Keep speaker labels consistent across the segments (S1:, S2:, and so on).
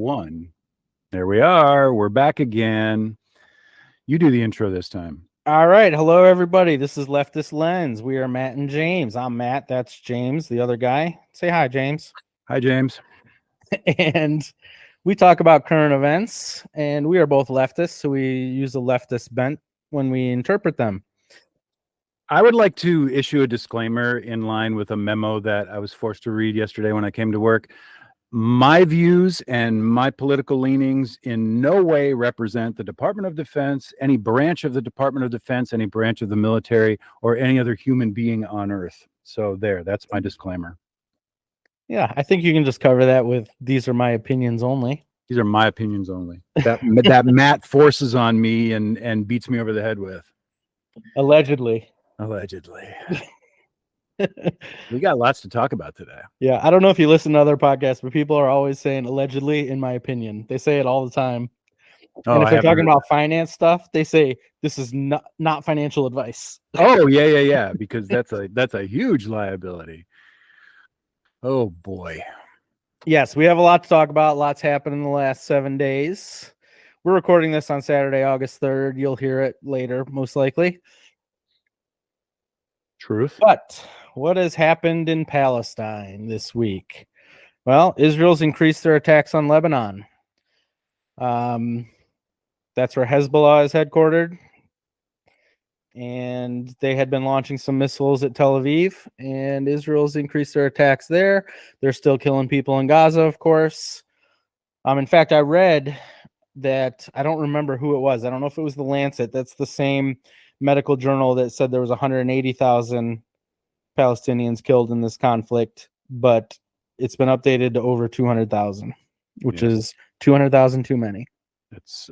S1: 1. There we are. We're back again. You do the intro this time.
S2: All right. Hello, everybody. This is Leftist Lens. We are Matt and James. I'm Matt. That's James, the other guy. Say hi, James.
S1: Hi, James.
S2: And we talk about current events, and we are both leftists, so we use a leftist bent when we interpret them.
S1: I would like to issue a disclaimer in line with a memo that I was forced to read yesterday when I came to work. My views and my political leanings in no way represent the Department of Defense, any branch of the Department of Defense, any branch of the military, or any other human being on Earth. So that's my disclaimer.
S2: Yeah, I think you can just cover that with "these are my opinions only."
S1: These are my opinions only. That Matt forces on me and beats me over the head with.
S2: Allegedly.
S1: We got lots to talk about today.
S2: Yeah, I don't know if you listen to other podcasts, but people are always saying allegedly, in my opinion. They say it all the time. And if they're talking about finance stuff, they say this is not financial advice.
S1: Oh, yeah. Because that's a huge liability. Oh boy.
S2: Yes, we have a lot to talk about. Lots happened in the last 7 days. We're recording this on Saturday, August 3rd. You'll hear it later, most likely.
S1: Truth.
S2: But what has happened in Palestine this week? Well, Israel's increased their attacks on Lebanon. That's where Hezbollah is headquartered. And they had been launching some missiles at Tel Aviv, and Israel's increased their attacks there. They're still killing people in Gaza, of course. In fact, I read that, I don't remember who it was. I don't know if it was the Lancet. That's the same medical journal that said there was 180,000 Palestinians killed in this conflict, but it's been updated to over 200,000, which is 200,000 too many.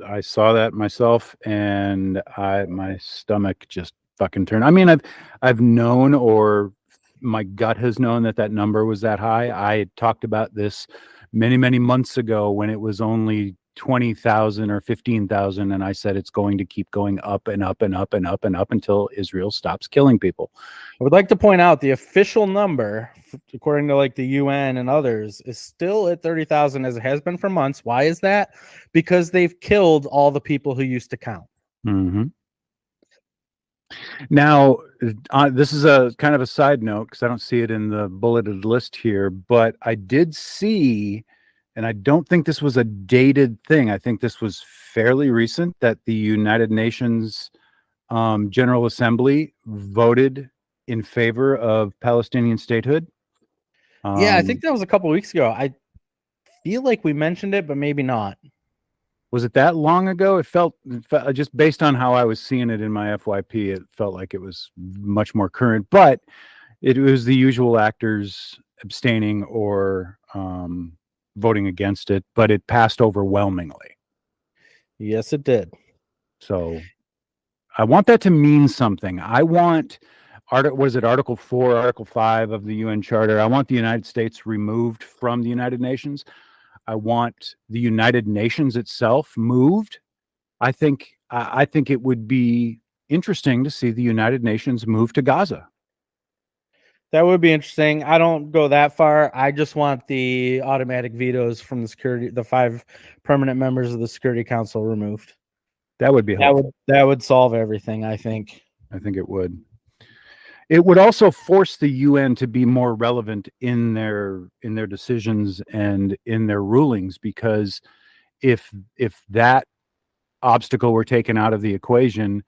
S1: I saw that myself, and my stomach just fucking turned. I mean, I've known, or my gut has known, that number was that high. I talked about this many months ago when it was only 20,000 or 15,000, and I said it's going to keep going up and up and up and up and up until Israel stops killing people.
S2: I would like to point out the official number, according to like the UN and others, is still at 30,000, as it has been for months. Why is that? Because they've killed all the people who used to count.
S1: Mm-hmm. Now, this is a kind of a side note because I don't see it in the bulleted list here, but I did see, and I don't think this was a dated thing, I think this was fairly recent, that the United Nations General Assembly voted in favor of Palestinian statehood.
S2: Yeah, I think that was a couple weeks ago. I feel like we mentioned it, but maybe not.
S1: Was it that long ago? It felt just based on how I was seeing it in my FYP, it felt like it was much more current, but it was the usual actors abstaining or voting against it, but it passed overwhelmingly.
S2: Yes, it did.
S1: So I want that to mean something. I want Article 4, Article 5 of the UN Charter. I want the United States removed from the United Nations. I want the United Nations itself moved. I think it would be interesting to see the United Nations move to Gaza.
S2: That would be interesting. I don't go that far. I just want the automatic vetoes from the 5 permanent members of the Security Council removed.
S1: That would be helpful.
S2: That would solve everything, I think.
S1: I think it would. It would also force the UN to be more relevant in their decisions and in their rulings, because if that obstacle were taken out of the equation,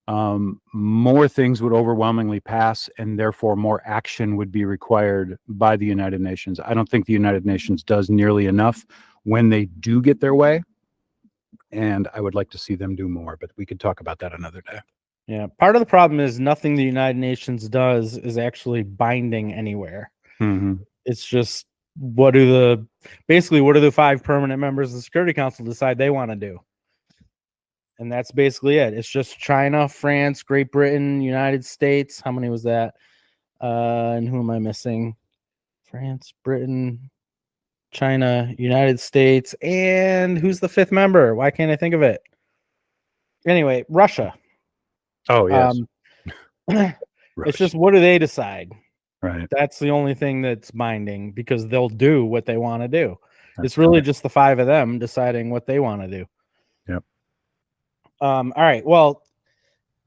S1: more things would overwhelmingly pass, and therefore more action would be required by the United Nations. I don't think the United Nations does nearly enough when they do get their way, and I would like to see them do more, but we could talk about that another day.
S2: Yeah, part of the problem is nothing the United Nations does is actually binding anywhere.
S1: Mm-hmm.
S2: It's just what do the 5 permanent members of the Security Council decide they want to do? And that's basically it. It's just China, France, Great Britain, United States. How many was that? And who am I missing? France, Britain, China, United States, and who's the 5th member? Why can't I think of it? Anyway, Russia.
S1: Oh, yes.
S2: It's just, what do they decide?
S1: Right.
S2: That's the only thing that's binding, because they'll do what they want to do. It's really just the five of them deciding what they want to do.
S1: Yep.
S2: All right. Well,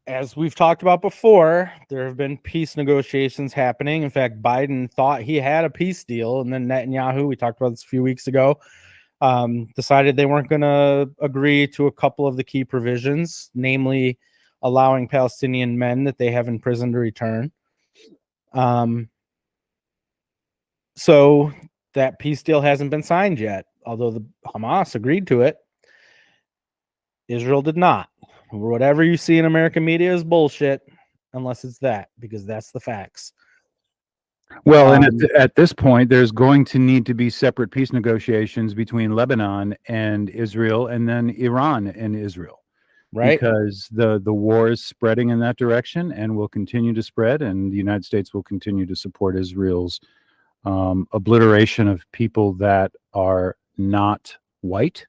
S2: as we've talked about before, there have been peace negotiations happening. In fact, Biden thought he had a peace deal, and then Netanyahu, we talked about this a few weeks ago, decided they weren't going to agree to a couple of the key provisions, namely allowing Palestinian men that they have in prison to return. So that peace deal hasn't been signed yet, although the Hamas agreed to it. Israel did not. Whatever you see in American media is bullshit, unless it's that, because that's the facts.
S1: Well, and at this point, there's going to need to be separate peace negotiations between Lebanon and Israel, and then Iran and Israel,
S2: right?
S1: Because the war is spreading in that direction and will continue to spread, and the United States will continue to support Israel's obliteration of people that are not white.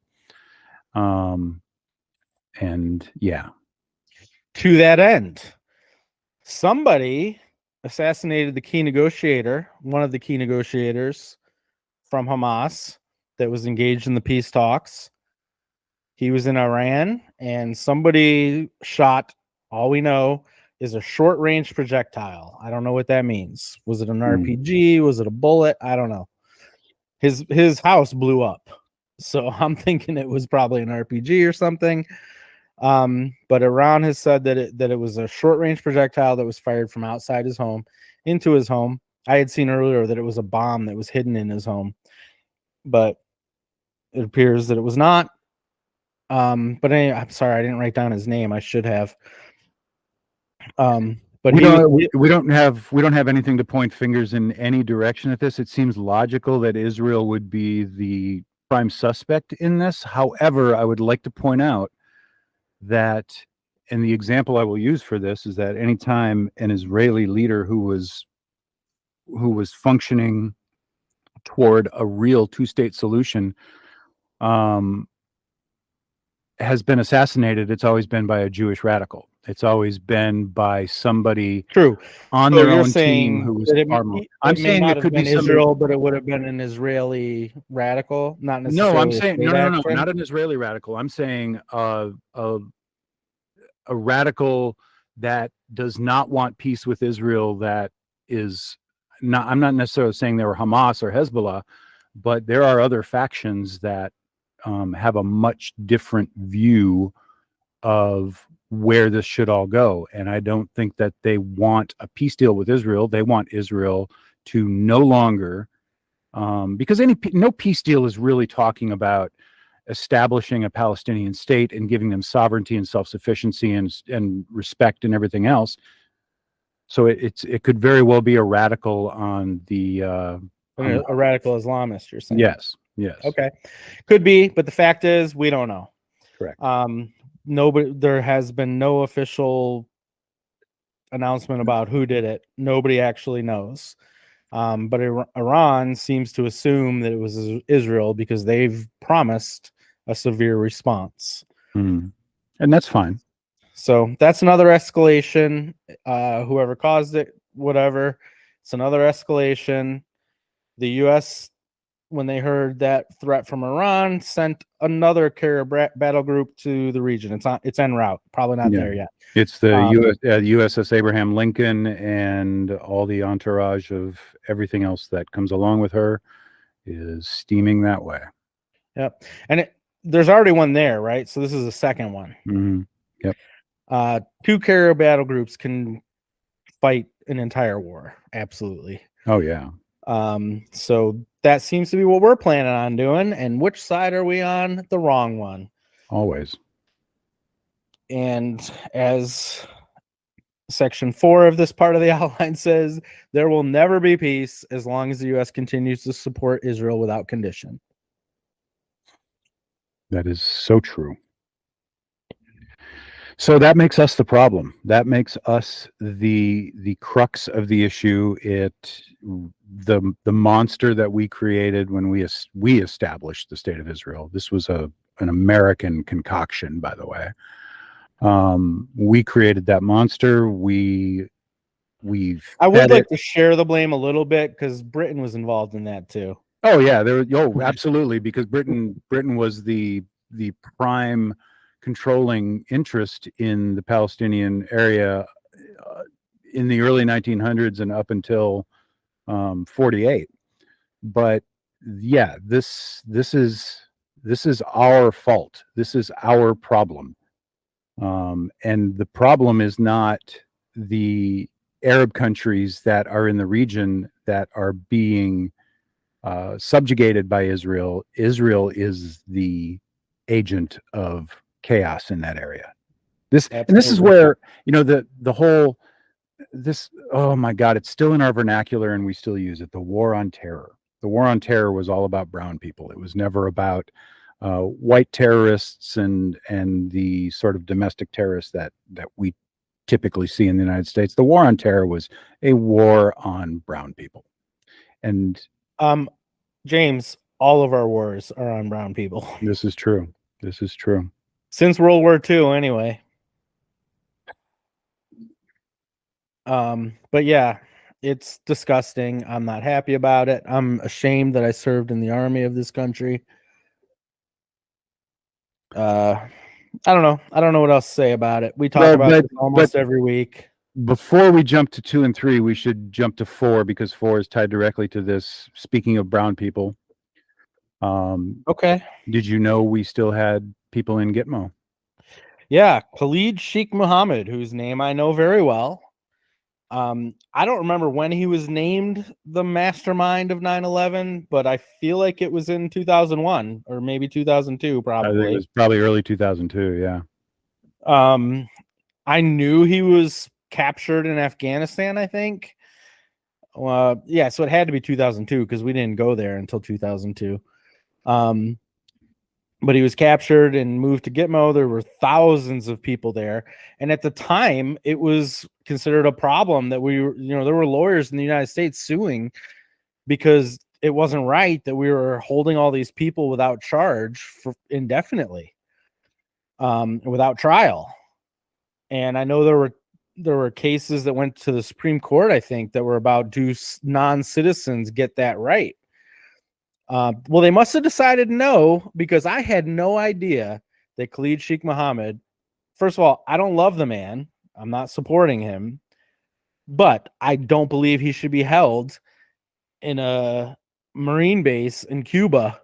S1: And yeah.
S2: To that end, somebody assassinated the key negotiator, one of the key negotiators from Hamas that was engaged in the peace talks. He was in Iran, and somebody shot, all we know is a short-range projectile. I don't know what that means. Was it an RPG? Was it a bullet? I don't know. His house blew up, so I'm thinking it was probably an RPG or something. But Iran has said that it was a short-range projectile that was fired from outside his home into his home. I had seen earlier that it was a bomb that was hidden in his home, but it appears that it was not. But anyway, I'm sorry, I didn't write down his name. I should have. But
S1: we don't have anything to point fingers in any direction at this. It seems logical that Israel would be the prime suspect in this. However, I would like to point out that, and the example I will use for this is that anytime an Israeli leader who was functioning toward a real two-state solution has been assassinated, it's always been by a Jewish radical. It's always been by somebody on their own team who was far more. I'm saying it could be
S2: Israel, but it would have been an Israeli radical, not necessarily.
S1: No, I'm saying no, not an Israeli radical. I'm saying a radical that does not want peace with Israel. That is not. I'm not necessarily saying they were Hamas or Hezbollah, but there are other factions that have a much different view of where this should all go. And I don't think that they want a peace deal with Israel. They want Israel to no longer, because no peace deal is really talking about establishing a Palestinian state and giving them sovereignty and self-sufficiency and respect and everything else. So it could very well be a radical on the
S2: a radical Islamist, you're saying?
S1: Yes.
S2: Okay, could be, but the fact is we don't know.
S1: Correct.
S2: There has been no official announcement about who did it. Nobody actually knows. But Iran seems to assume that it was Israel because they've promised a severe response.
S1: And that's fine.
S2: So that's another escalation. Whoever caused it, whatever, it's another escalation. The U.S., when they heard that threat from Iran, sent another carrier battle group to the region. It's en route, probably not there yet.
S1: It's the USS Abraham Lincoln and all the entourage of everything else that comes along with her is steaming that way.
S2: Yep, and there's already one there, right? So this is the second one.
S1: Mm-hmm. Yep.
S2: 2 carrier battle groups can fight an entire war. Absolutely.
S1: Oh yeah.
S2: So that seems to be what we're planning on doing. And which side are we on? The wrong one.
S1: Always.
S2: And as Section 4 of this part of the outline says, there will never be peace as long as the U.S. continues to support Israel without condition.
S1: That is so true. So that makes us the problem. That makes us the crux of the issue. The monster that we created when we established the state of Israel. This was an American concoction, by the way. We created that monster. I would
S2: like to share the blame a little bit because Britain was involved in that too.
S1: Oh yeah, absolutely, because Britain was the prime controlling interest in the Palestinian area in the early 1900s and up until 48. But yeah, this is our fault. This is our problem. And the problem is not the Arab countries that are in the region that are being subjugated by Israel. Israel is the agent of chaos in that area. This is
S2: Absolutely.
S1: where the whole this oh my God, it's still in our vernacular and we still use it. The war on terror. The war on terror was all about brown people. It was never about white terrorists and the sort of domestic terrorists that we typically see in the United States. The war on terror was a war on brown people. And
S2: James, all of our wars are on brown people.
S1: this is true. This is true.
S2: Since World War II, anyway. But yeah, it's disgusting. I'm not happy about it. I'm ashamed that I served in the army of this country. I don't know. I don't know what else to say about it. We talk about this almost every week.
S1: Before we jump to 2 and 3, we should jump to 4 because 4 is tied directly to this. Speaking of brown people,
S2: okay.
S1: Did you know we still had people in Gitmo?
S2: Yeah, Khalid Sheikh Mohammed, whose name I know very well. I don't remember when he was named the mastermind of 9/11, but I feel like it was in 2001 or maybe 2002, probably.
S1: I think it was probably early 2002, yeah.
S2: I knew he was captured in Afghanistan, I think. Yeah, so it had to be 2002 because we didn't go there until 2002. But he was captured and moved to Gitmo. There were thousands of people there. And at the time, it was considered a problem that there were lawyers in the United States suing because it wasn't right that we were holding all these people without charge for indefinitely, without trial. And I know there were cases that went to the Supreme Court, I think, that were about do non-citizens get that right? Well, they must have decided no, because I had no idea that Khalid Sheikh Mohammed, first of all, I don't love the man. I'm not supporting him, but I don't believe he should be held in a Marine base in Cuba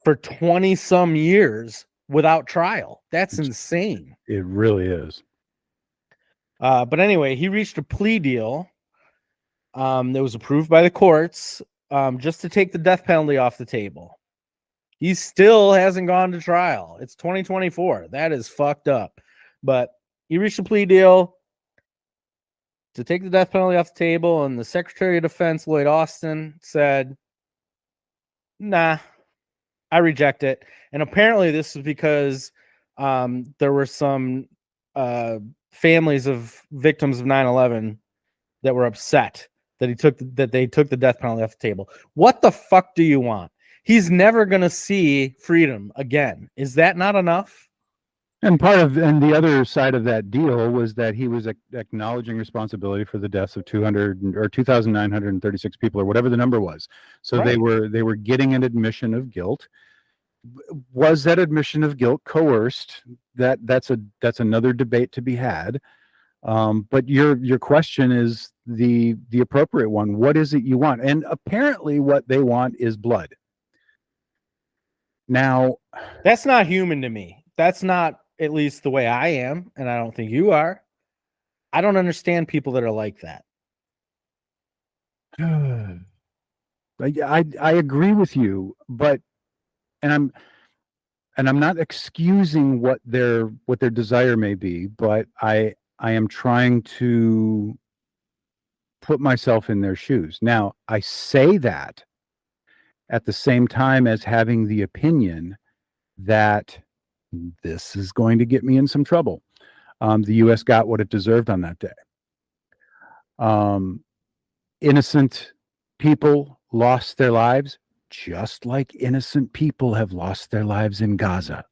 S2: for 20 some years without trial. That's insane.
S1: It really is.
S2: But anyway, he reached a plea deal that was approved by the courts just to take the death penalty off the table. He still hasn't gone to trial. It's 2024. That is fucked up. But he reached a plea deal to take the death penalty off the table, and the Secretary of Defense, Lloyd Austin, said, nah, I reject it. And apparently this is because there were some families of victims of 9/11 that were upset that they took the death penalty off the table. What the fuck do you want? He's never going to see freedom again. Is that not enough?
S1: And the other side of that deal was that he was acknowledging responsibility for the deaths of 2,936 people, or whatever the number was. So
S2: Right.
S1: they were getting an admission of guilt. Was that admission of guilt coerced? That's another debate to be had. But your question is the appropriate one. What is it you want? And apparently what they want is blood. Now,
S2: that's not human to me. That's not at least the way I am, and I don't think you are. I don't understand people that are like that.
S1: I agree with you, but and I'm not excusing what their desire may be, but I am trying to put myself in their shoes. Now, I say that at the same time as having the opinion that this is going to get me in some trouble. The U.S. got what it deserved on that day. Innocent people lost their lives, just like innocent people have lost their lives in Gaza.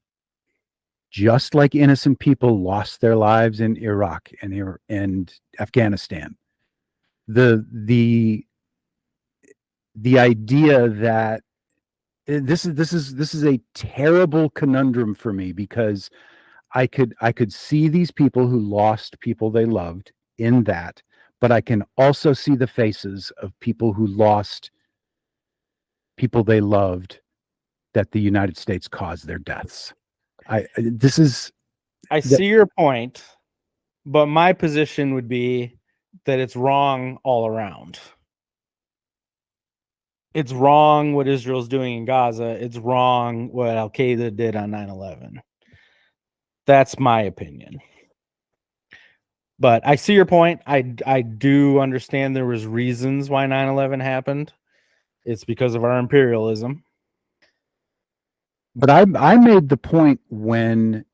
S1: Just like innocent people lost their lives in Iraq and Afghanistan. The the idea that this is a terrible conundrum for me, because I could see these people who lost people they loved in that, but I can also see the faces of people who lost people they loved that the United States caused their deaths. I
S2: see your point, but my position would be that it's wrong all around. It's wrong what Israel's doing in Gaza. It's wrong what Al-Qaeda did on 9/11. That's my opinion. But I see your point. I do understand there was reasons why 9/11 happened. It's because of our imperialism.
S1: But I made the point when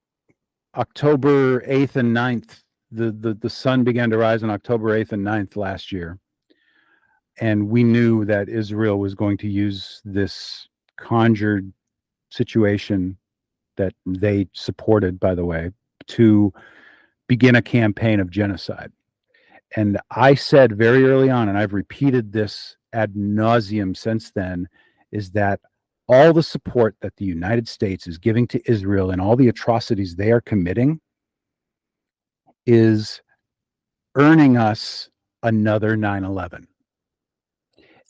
S1: October 8th and 9th, the sun began to rise on October 8th and 9th last year. And we knew that Israel was going to use this conjured situation that they supported, by the way, to begin a campaign of genocide. And I said very early on, and I've repeated this ad nauseum since then, is that all the support that the United States is giving to Israel and all the atrocities they are committing is earning us another 9/11.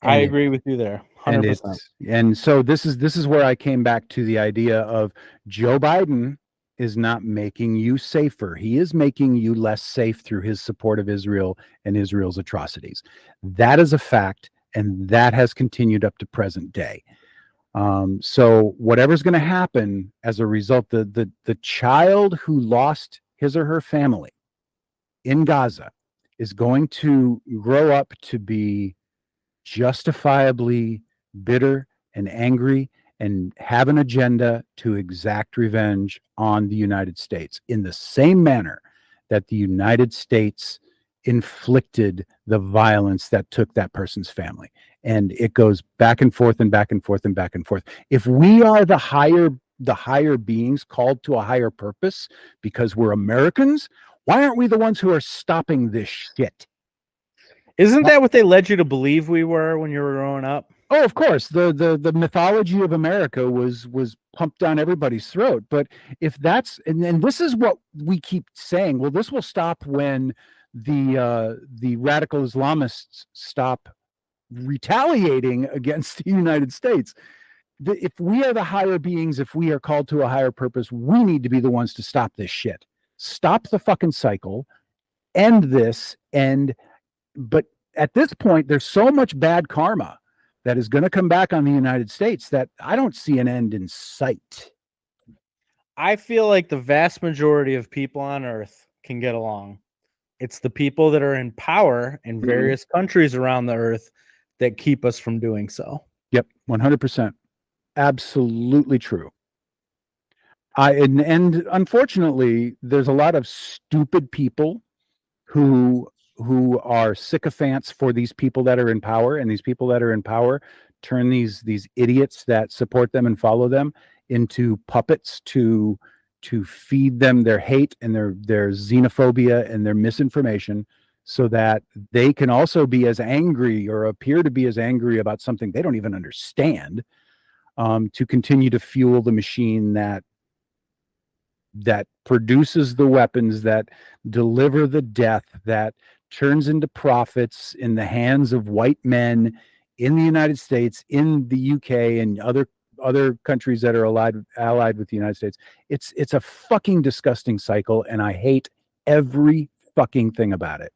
S2: I agree with you there, 100%.
S1: And so this is where I came back to the idea of Joe Biden is not making you safer. He is making you less safe through his support of Israel and Israel's atrocities. That is a fact, and that has continued up to present day. So whatever's going to happen as a result, the child who lost his or her family in Gaza is going to grow up to be justifiably bitter and angry and have an agenda to exact revenge on the United States in the same manner that the United States inflicted the violence that took that person's family. And it goes back and forth and back and forth and back and forth. If we are the higher beings called to a higher purpose because we're Americans, why aren't we the ones who are stopping this shit?
S2: Isn't that what they led you to believe we were when you were growing up?
S1: Oh, of course. The mythology of America was pumped down everybody's throat. But if that's and this is what we keep saying, well, this will stop when the radical Islamists stop retaliating against the United States. If we are the higher beings, if we are called to a higher purpose, we need to be the ones to stop this shit. Stop the fucking cycle, end this, but at this point, there's so much bad karma that is going to come back on the United States that I don't see an end in sight.
S2: I feel like the vast majority of people on Earth can get along. It's the people that are in power in various countries around the Earth that keep us from doing so.
S1: Yep, 100%. Absolutely true. And unfortunately, there's a lot of stupid people who are sycophants for these people that are in power, and these people that are in power turn these idiots that support them and follow them into puppets to feed them their hate and their xenophobia and their misinformation, so that they can also be as angry or appear to be as angry about something they don't even understand, to continue to fuel the machine that produces the weapons that deliver the death, that turns into profits in the hands of white men in the United States, in the UK, and other countries that are allied with the United States. It's a fucking disgusting cycle, and I hate every fucking thing about it.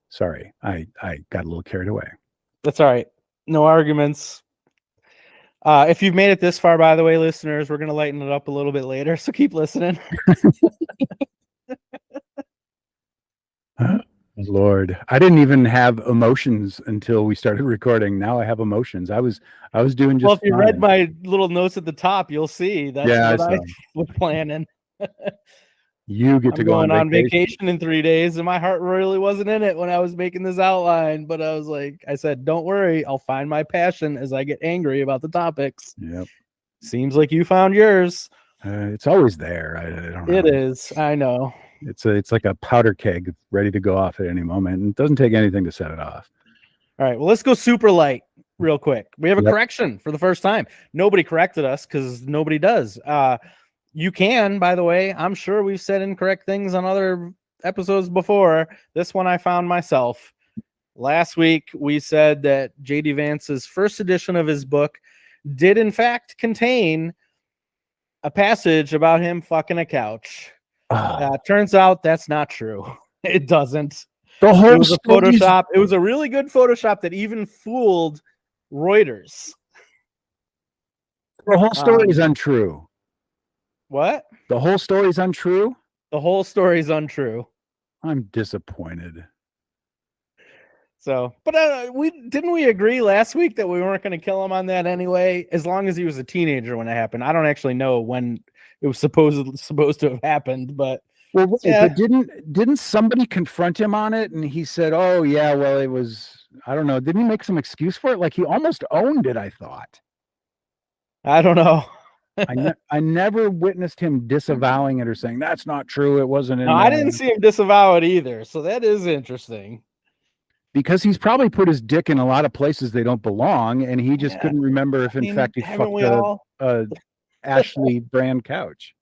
S1: Sorry, I got a little carried away.
S2: That's all right. No arguments. If you've made it this far, by the way, listeners, we're going to lighten it up a little bit later, so keep listening.
S1: Lord, I didn't even have emotions until we started recording. Now I have emotions. I was doing just.
S2: Well, if you
S1: fine.
S2: read my little notes at the top, you'll see that's what I was planning.
S1: You get to go
S2: on vacation in 3 days, and my heart really wasn't in it when I was making this outline. But I said, don't worry, I'll find my passion as I get angry about the topics.
S1: Yep.
S2: Seems like you found yours.
S1: It's always there. I don't know.
S2: It is. I know.
S1: It's like a powder keg ready to go off at any moment. And it doesn't take anything to set it off.
S2: All right. Well, let's go super light real quick. We have a correction for the first time. Nobody corrected us because nobody does. You can, by the way. I'm sure we've said incorrect things on other episodes before. This one I found myself. Last week, we said that J.D. Vance's first edition of his book did, in fact, contain a passage about him fucking a couch. Turns out that's not true. It doesn't.
S1: The whole
S2: It was a Photoshop. It was a really good Photoshop that even fooled Reuters.
S1: The whole story is untrue.
S2: What?
S1: The whole story is untrue?
S2: The whole story is untrue.
S1: I'm disappointed.
S2: So, but we agree last week that we weren't going to kill him on that anyway, as long as he was a teenager when it happened. I don't actually know when it was supposed to have happened, but
S1: but didn't somebody confront him on it? And he said, "Oh yeah, well it was, I don't know." Didn't he make some excuse for it? Like he almost owned it. I thought.
S2: I don't know.
S1: I never witnessed him disavowing it or saying that's not true. It wasn't.
S2: No, I didn't see him disavow it either. So that is interesting.
S1: Because he's probably put his dick in a lot of places they don't belong, and he just couldn't remember if, in fact, he fucked a Ashley brand couch.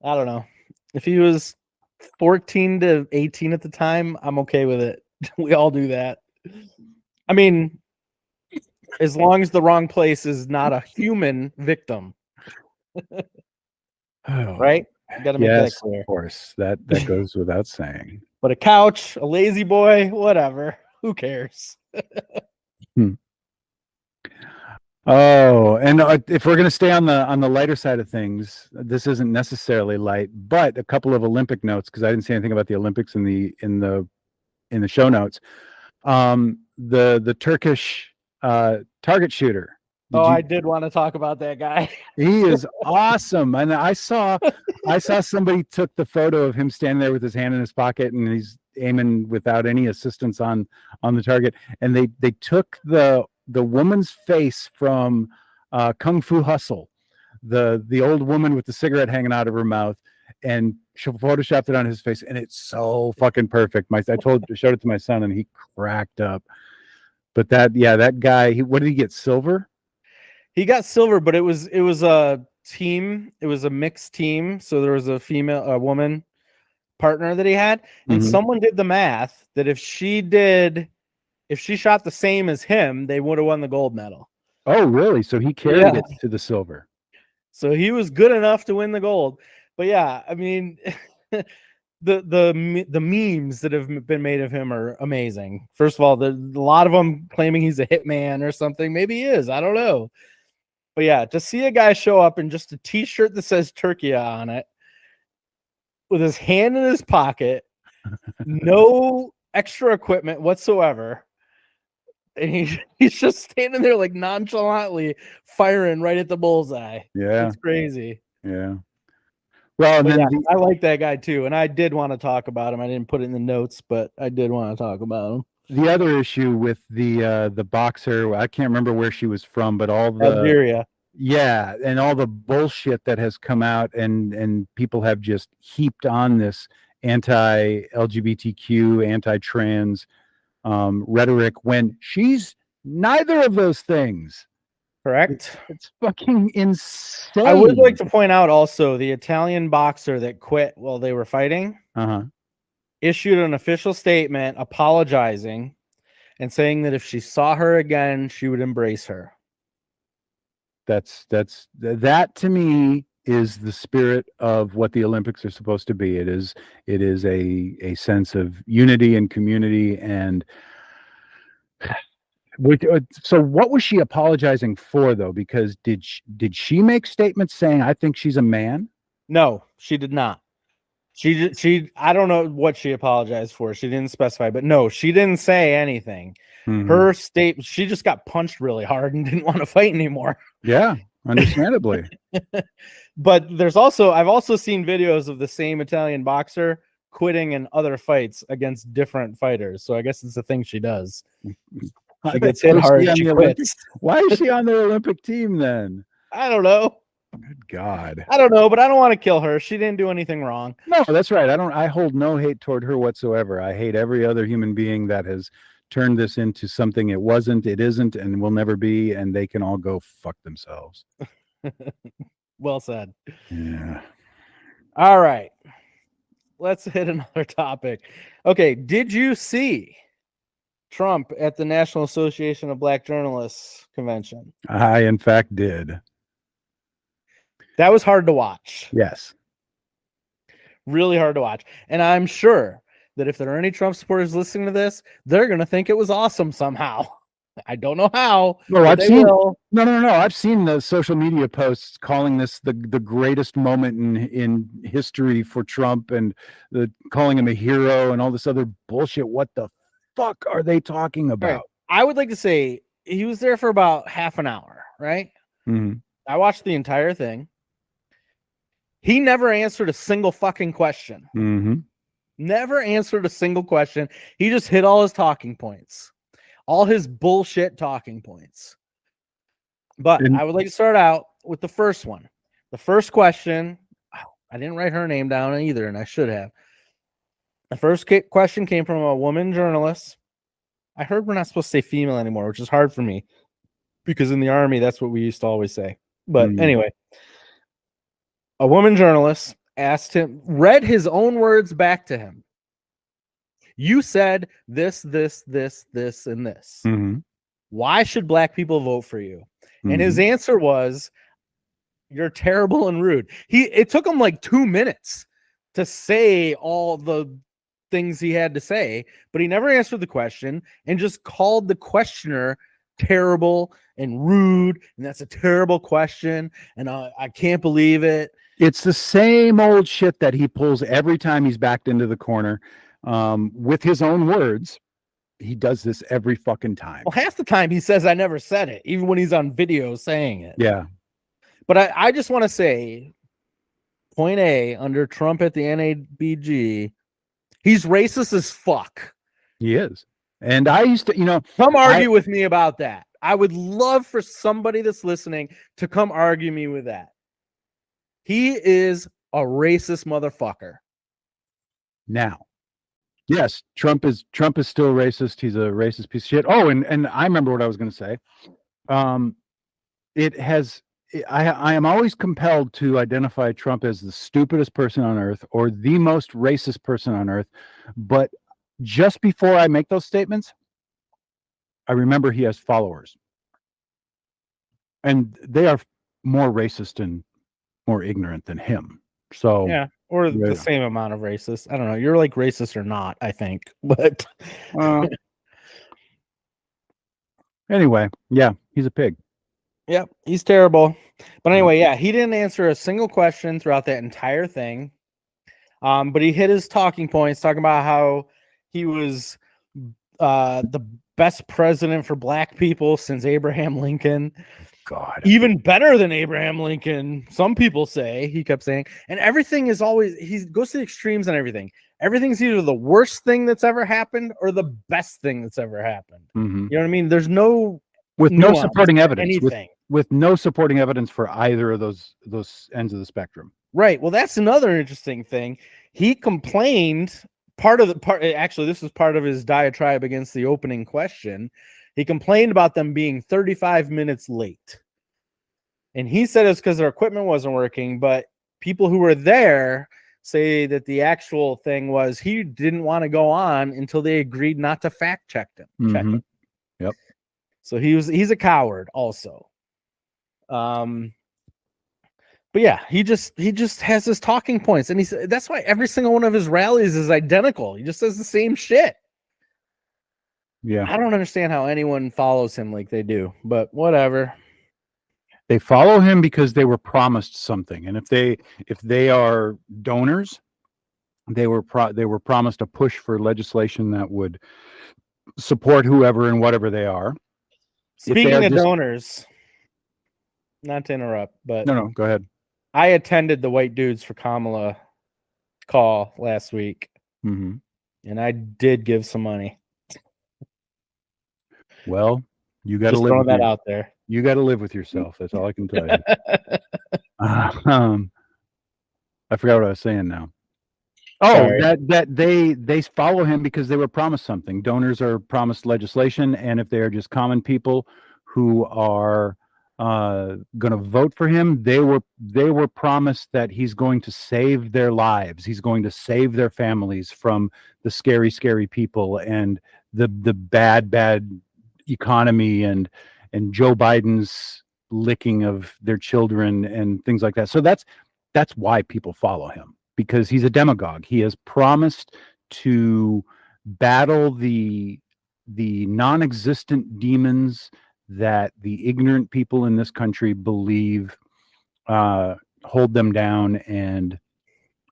S2: I don't know. If he was 14 to 18 at the time, I'm okay with it. We all do that. I mean, as long as the wrong place is not a human victim. Right? You got to make that clear.
S1: Of course. That goes without saying.
S2: But a couch, a lazy boy, whatever. Who cares?
S1: Oh, and if we're going to stay on the lighter side of things, this isn't necessarily light, but a couple of Olympic notes, because I didn't say anything about the Olympics in the show notes. The Turkish target shooter.
S2: I did want to talk about that guy.
S1: He is awesome. And I saw somebody took the photo of him standing there with his hand in his pocket and he's aiming without any assistance on the target. And they took the woman's face from Kung Fu Hustle, the old woman with the cigarette hanging out of her mouth, and she photoshopped it on his face, and it's so fucking perfect. I showed it to my son and he cracked up. But that guy, what did he get? Silver?
S2: He got silver, but it was a team. It was a mixed team. So there was a woman partner that he had, and someone did the math that if she shot the same as him, they would have won the gold medal.
S1: Oh, really? So he carried it to the silver.
S2: So he was good enough to win the gold. But yeah, I mean, the memes that have been made of him are amazing. First of all, a lot of them claiming he's a hitman or something. Maybe he is. I don't know. But yeah, to see a guy show up in just a t-shirt that says Turkey on it, with his hand in his pocket, no extra equipment whatsoever, and he's just standing there like nonchalantly firing right at the bullseye.
S1: Yeah,
S2: it's crazy.
S1: Yeah. Well, and then
S2: I like that guy too, and I did want to talk about him. I didn't put it in the notes, but I did want to talk about him.
S1: The other issue with the boxer, I can't remember where she was from, but all the
S2: Algeria.
S1: Yeah, and all the bullshit that has come out, and people have just heaped on this anti-LGBTQ, anti-trans rhetoric when she's neither of those things.
S2: Correct.
S1: It's fucking insane.
S2: I would like to point out also the Italian boxer that quit while they were fighting issued an official statement apologizing and saying that if she saw her again, she would embrace her.
S1: That to me is the spirit of what the Olympics are supposed to be. It is a sense of unity and community. And so what was she apologizing for, though? Because did she make statements saying, I think she's a man?
S2: No, she did not. She I don't know what she apologized for. She didn't specify, but no, she didn't say anything. Her statement, she just got punched really hard and didn't want to fight anymore.
S1: Yeah, understandably.
S2: But I've also seen videos of the same Italian boxer quitting in other fights against different fighters. So I guess it's the thing she does. She gets hit hard, she quits.
S1: Why is she on the Olympic team then?
S2: I don't know.
S1: Good God.
S2: I don't know, but I don't want to kill her. She didn't do anything wrong.
S1: No, that's right. I hold no hate toward her whatsoever. I hate every other human being that has turned this into something it wasn't, it isn't, and will never be, and they can all go fuck themselves.
S2: Well said.
S1: Yeah.
S2: All right. Let's hit another topic. Okay. Did you see Trump at the National Association of Black Journalists convention?
S1: I, in fact, did.
S2: That was hard to watch.
S1: Yes.
S2: Really hard to watch. And I'm sure that if there are any Trump supporters listening to this, they're going to think it was awesome somehow. I don't know how.
S1: No, I've
S2: they
S1: seen
S2: will.
S1: no. I've seen the social media posts calling this the greatest moment in history for Trump, and calling him a hero and all this other bullshit. What the fuck are they talking about?
S2: Right. I would like to say he was there for about half an hour, right?
S1: Mm-hmm.
S2: I watched the entire thing. He never answered a single fucking question.
S1: Mm-hmm.
S2: Never answered a single question. He just hit all his talking points. All his bullshit talking points. But I would like to start out with the first one. The first question, I didn't write her name down either, and I should have. The first question came from a woman journalist. I heard we're not supposed to say female anymore, which is hard for me because in the Army, that's what we used to always say. But anyway, a woman journalist asked him, read his own words back to him. You said this, and this.
S1: Mm-hmm.
S2: Why should black people vote for you? Mm-hmm. And his answer was, you're terrible and rude. It took him like 2 minutes to say all the things he had to say, but he never answered the question and just called the questioner terrible and rude. And that's a terrible question. And I can't believe it.
S1: It's the same old shit that he pulls every time he's backed into the corner. With his own words, he does this every fucking time.
S2: Well, half the time he says I never said it, even when he's on video saying it.
S1: Yeah.
S2: But I just want to say, point A, under Trump at the NABJ, he's racist as fuck.
S1: He is. And I used to,
S2: come argue with me about that. I would love for somebody that's listening to come argue me with that. He is a racist motherfucker.
S1: Now, yes, Trump is still racist. He's a racist piece of shit. Oh, and I remember what I was going to say. I am always compelled to identify Trump as the stupidest person on earth or the most racist person on earth. But just before I make those statements, I remember he has followers. And they are more racist and more ignorant than him. So
S2: yeah, or the same amount of racist. I don't know. You're like racist or not, I think. But
S1: anyway, yeah, he's a pig.
S2: Yep, he's terrible. But anyway, yeah, he didn't answer a single question throughout that entire thing. But he hit his talking points, talking about how he was the best president for black people since Abraham Lincoln.
S1: God,
S2: even better than Abraham Lincoln, some people say. He kept saying, and everything is always, he goes to the extremes on everything. Everything's either the worst thing that's ever happened or the best thing that's ever happened.
S1: Mm-hmm.
S2: You know what I mean? There's no
S1: supporting evidence.
S2: Anything.
S1: With no supporting evidence for either of those ends of the spectrum.
S2: Right. Well, that's another interesting thing. He complained. Actually, this was part of his diatribe against the opening question. He complained about them being 35 minutes late. And he said it's because their equipment wasn't working, but people who were there say that the actual thing was he didn't want to go on until they agreed not to fact check him.
S1: Mm-hmm. Yep.
S2: So he's a coward also. But yeah, he just has his talking points, and that's why every single one of his rallies is identical. He just says the same shit.
S1: Yeah.
S2: I don't understand how anyone follows him like they do, but whatever.
S1: They follow him because they were promised something, and if they are donors, they were promised a push for legislation that would support whoever and whatever they are.
S2: Speaking of donors, not to interrupt, but
S1: no, go ahead.
S2: I attended the White Dudes for Kamala call last week,
S1: mm-hmm.
S2: and I did give some money.
S1: Well, you got to live
S2: with that out there.
S1: You got to live with yourself. That's all I can tell you. I forgot what I was saying now. Oh,
S2: Sorry.
S1: that they follow him because they were promised something. Donors are promised legislation, and if they are just common people who are going to vote for him, they were promised that he's going to save their lives. He's going to save their families from the scary people and the bad economy and Joe Biden's licking of their children and things like that. So that's why people follow him, because he's a demagogue. He has promised to battle the non-existent demons that the ignorant people in this country believe hold them down and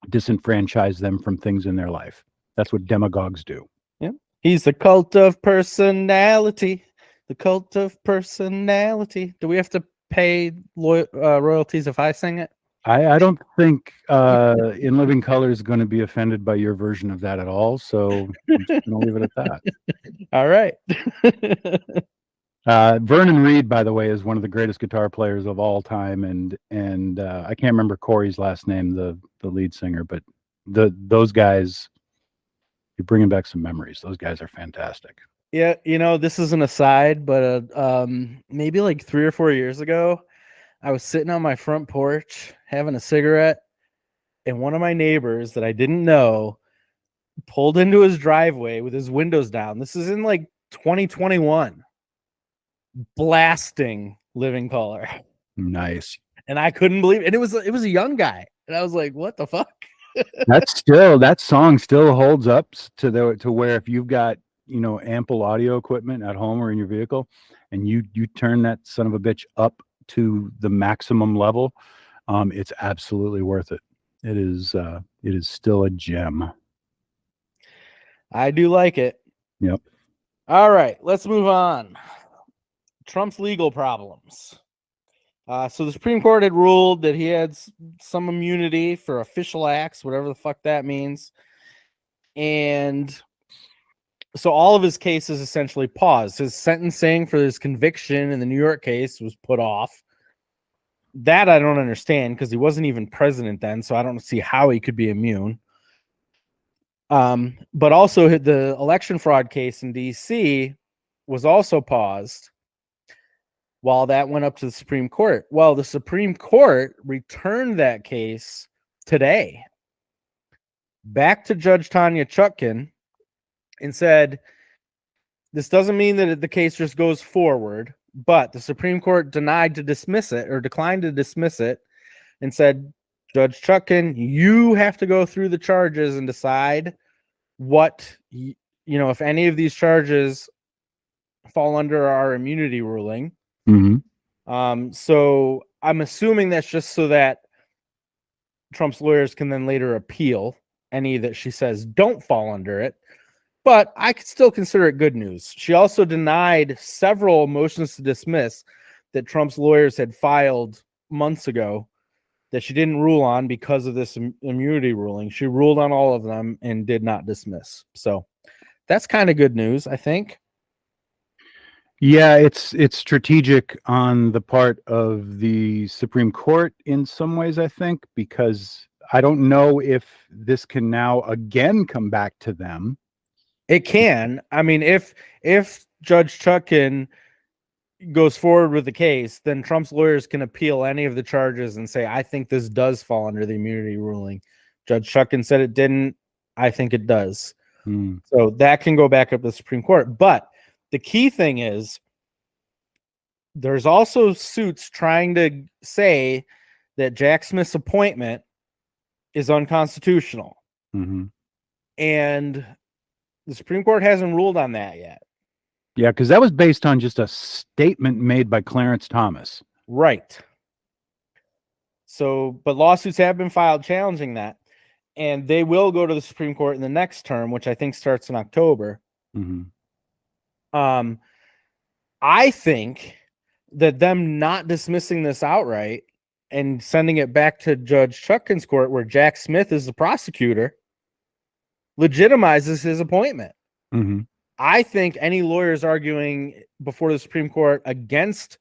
S1: disenfranchise them from things in their life. That's what demagogues do.
S2: Yeah. He's the cult of personality. The cult of personality. Do we have to pay royalties if I sing it?
S1: I don't think In Living Color is going to be offended by your version of that at all. So I'm just going to leave it at that.
S2: All right.
S1: Vernon Reid, by the way, is one of the greatest guitar players of all time, and I can't remember Corey's last name, the lead singer, but those guys, you're bringing back some memories. Those guys are fantastic.
S2: Yeah, this is an aside, but maybe like 3 or 4 years ago, I was sitting on my front porch having a cigarette, and one of my neighbors that I didn't know pulled into his driveway with his windows down. This is in like 2021, blasting Living Color.
S1: Nice.
S2: And I couldn't believe it. And it was a young guy. And I was like, what the fuck?
S1: That song still holds up to where if you've got, ample audio equipment at home or in your vehicle, and you turn that son of a bitch up to the maximum level, it's absolutely worth it. It is still a gem.
S2: I do like it.
S1: Yep.
S2: All right, let's move on. Trump's legal problems. So the Supreme Court had ruled that he had some immunity for official acts, whatever the fuck that means. And so all of his cases essentially paused. His sentencing for his conviction in the New York case was put off. That I don't understand, because he wasn't even president then, so I don't see how he could be immune. But also the election fraud case in DC was also paused while that went up to the Supreme Court. Well, the Supreme Court returned that case today back to Judge Tanya Chutkan and said, this doesn't mean that the case just goes forward, but the Supreme Court declined to dismiss it and said, Judge Chutkan, you have to go through the charges and decide what, if any of these charges fall under our immunity ruling.
S1: Mm-hmm.
S2: So I'm assuming that's just so that Trump's lawyers can then later appeal any that she says don't fall under it. But I could still consider it good news. She also denied several motions to dismiss that Trump's lawyers had filed months ago that she didn't rule on because of this immunity ruling. She ruled on all of them and did not dismiss. So that's kind of good news, I think.
S1: Yeah, it's strategic on the part of the Supreme Court in some ways, I think, because I don't know if this can now again come back to them.
S2: It can. I mean, if Judge Chutkan goes forward with the case, then Trump's lawyers can appeal any of the charges and say, I think this does fall under the immunity ruling. Judge Chutkan said it didn't. I think it does. So that can go back up to the Supreme Court. But the key thing is there's also suits trying to say that Jack Smith's appointment is unconstitutional.
S1: Mm-hmm.
S2: And the Supreme Court hasn't ruled on that yet.
S1: Yeah, because that was based on just a statement made by Clarence Thomas.
S2: Right. So, but lawsuits have been filed challenging that. And they will go to the Supreme Court in the next term, which I think starts in October.
S1: Mm-hmm.
S2: I think that them not dismissing this outright and sending it back to Judge Chutkan's court, where Jack Smith is the prosecutor, legitimizes his appointment.
S1: Mm-hmm.
S2: I think any lawyers arguing before the Supreme Court against,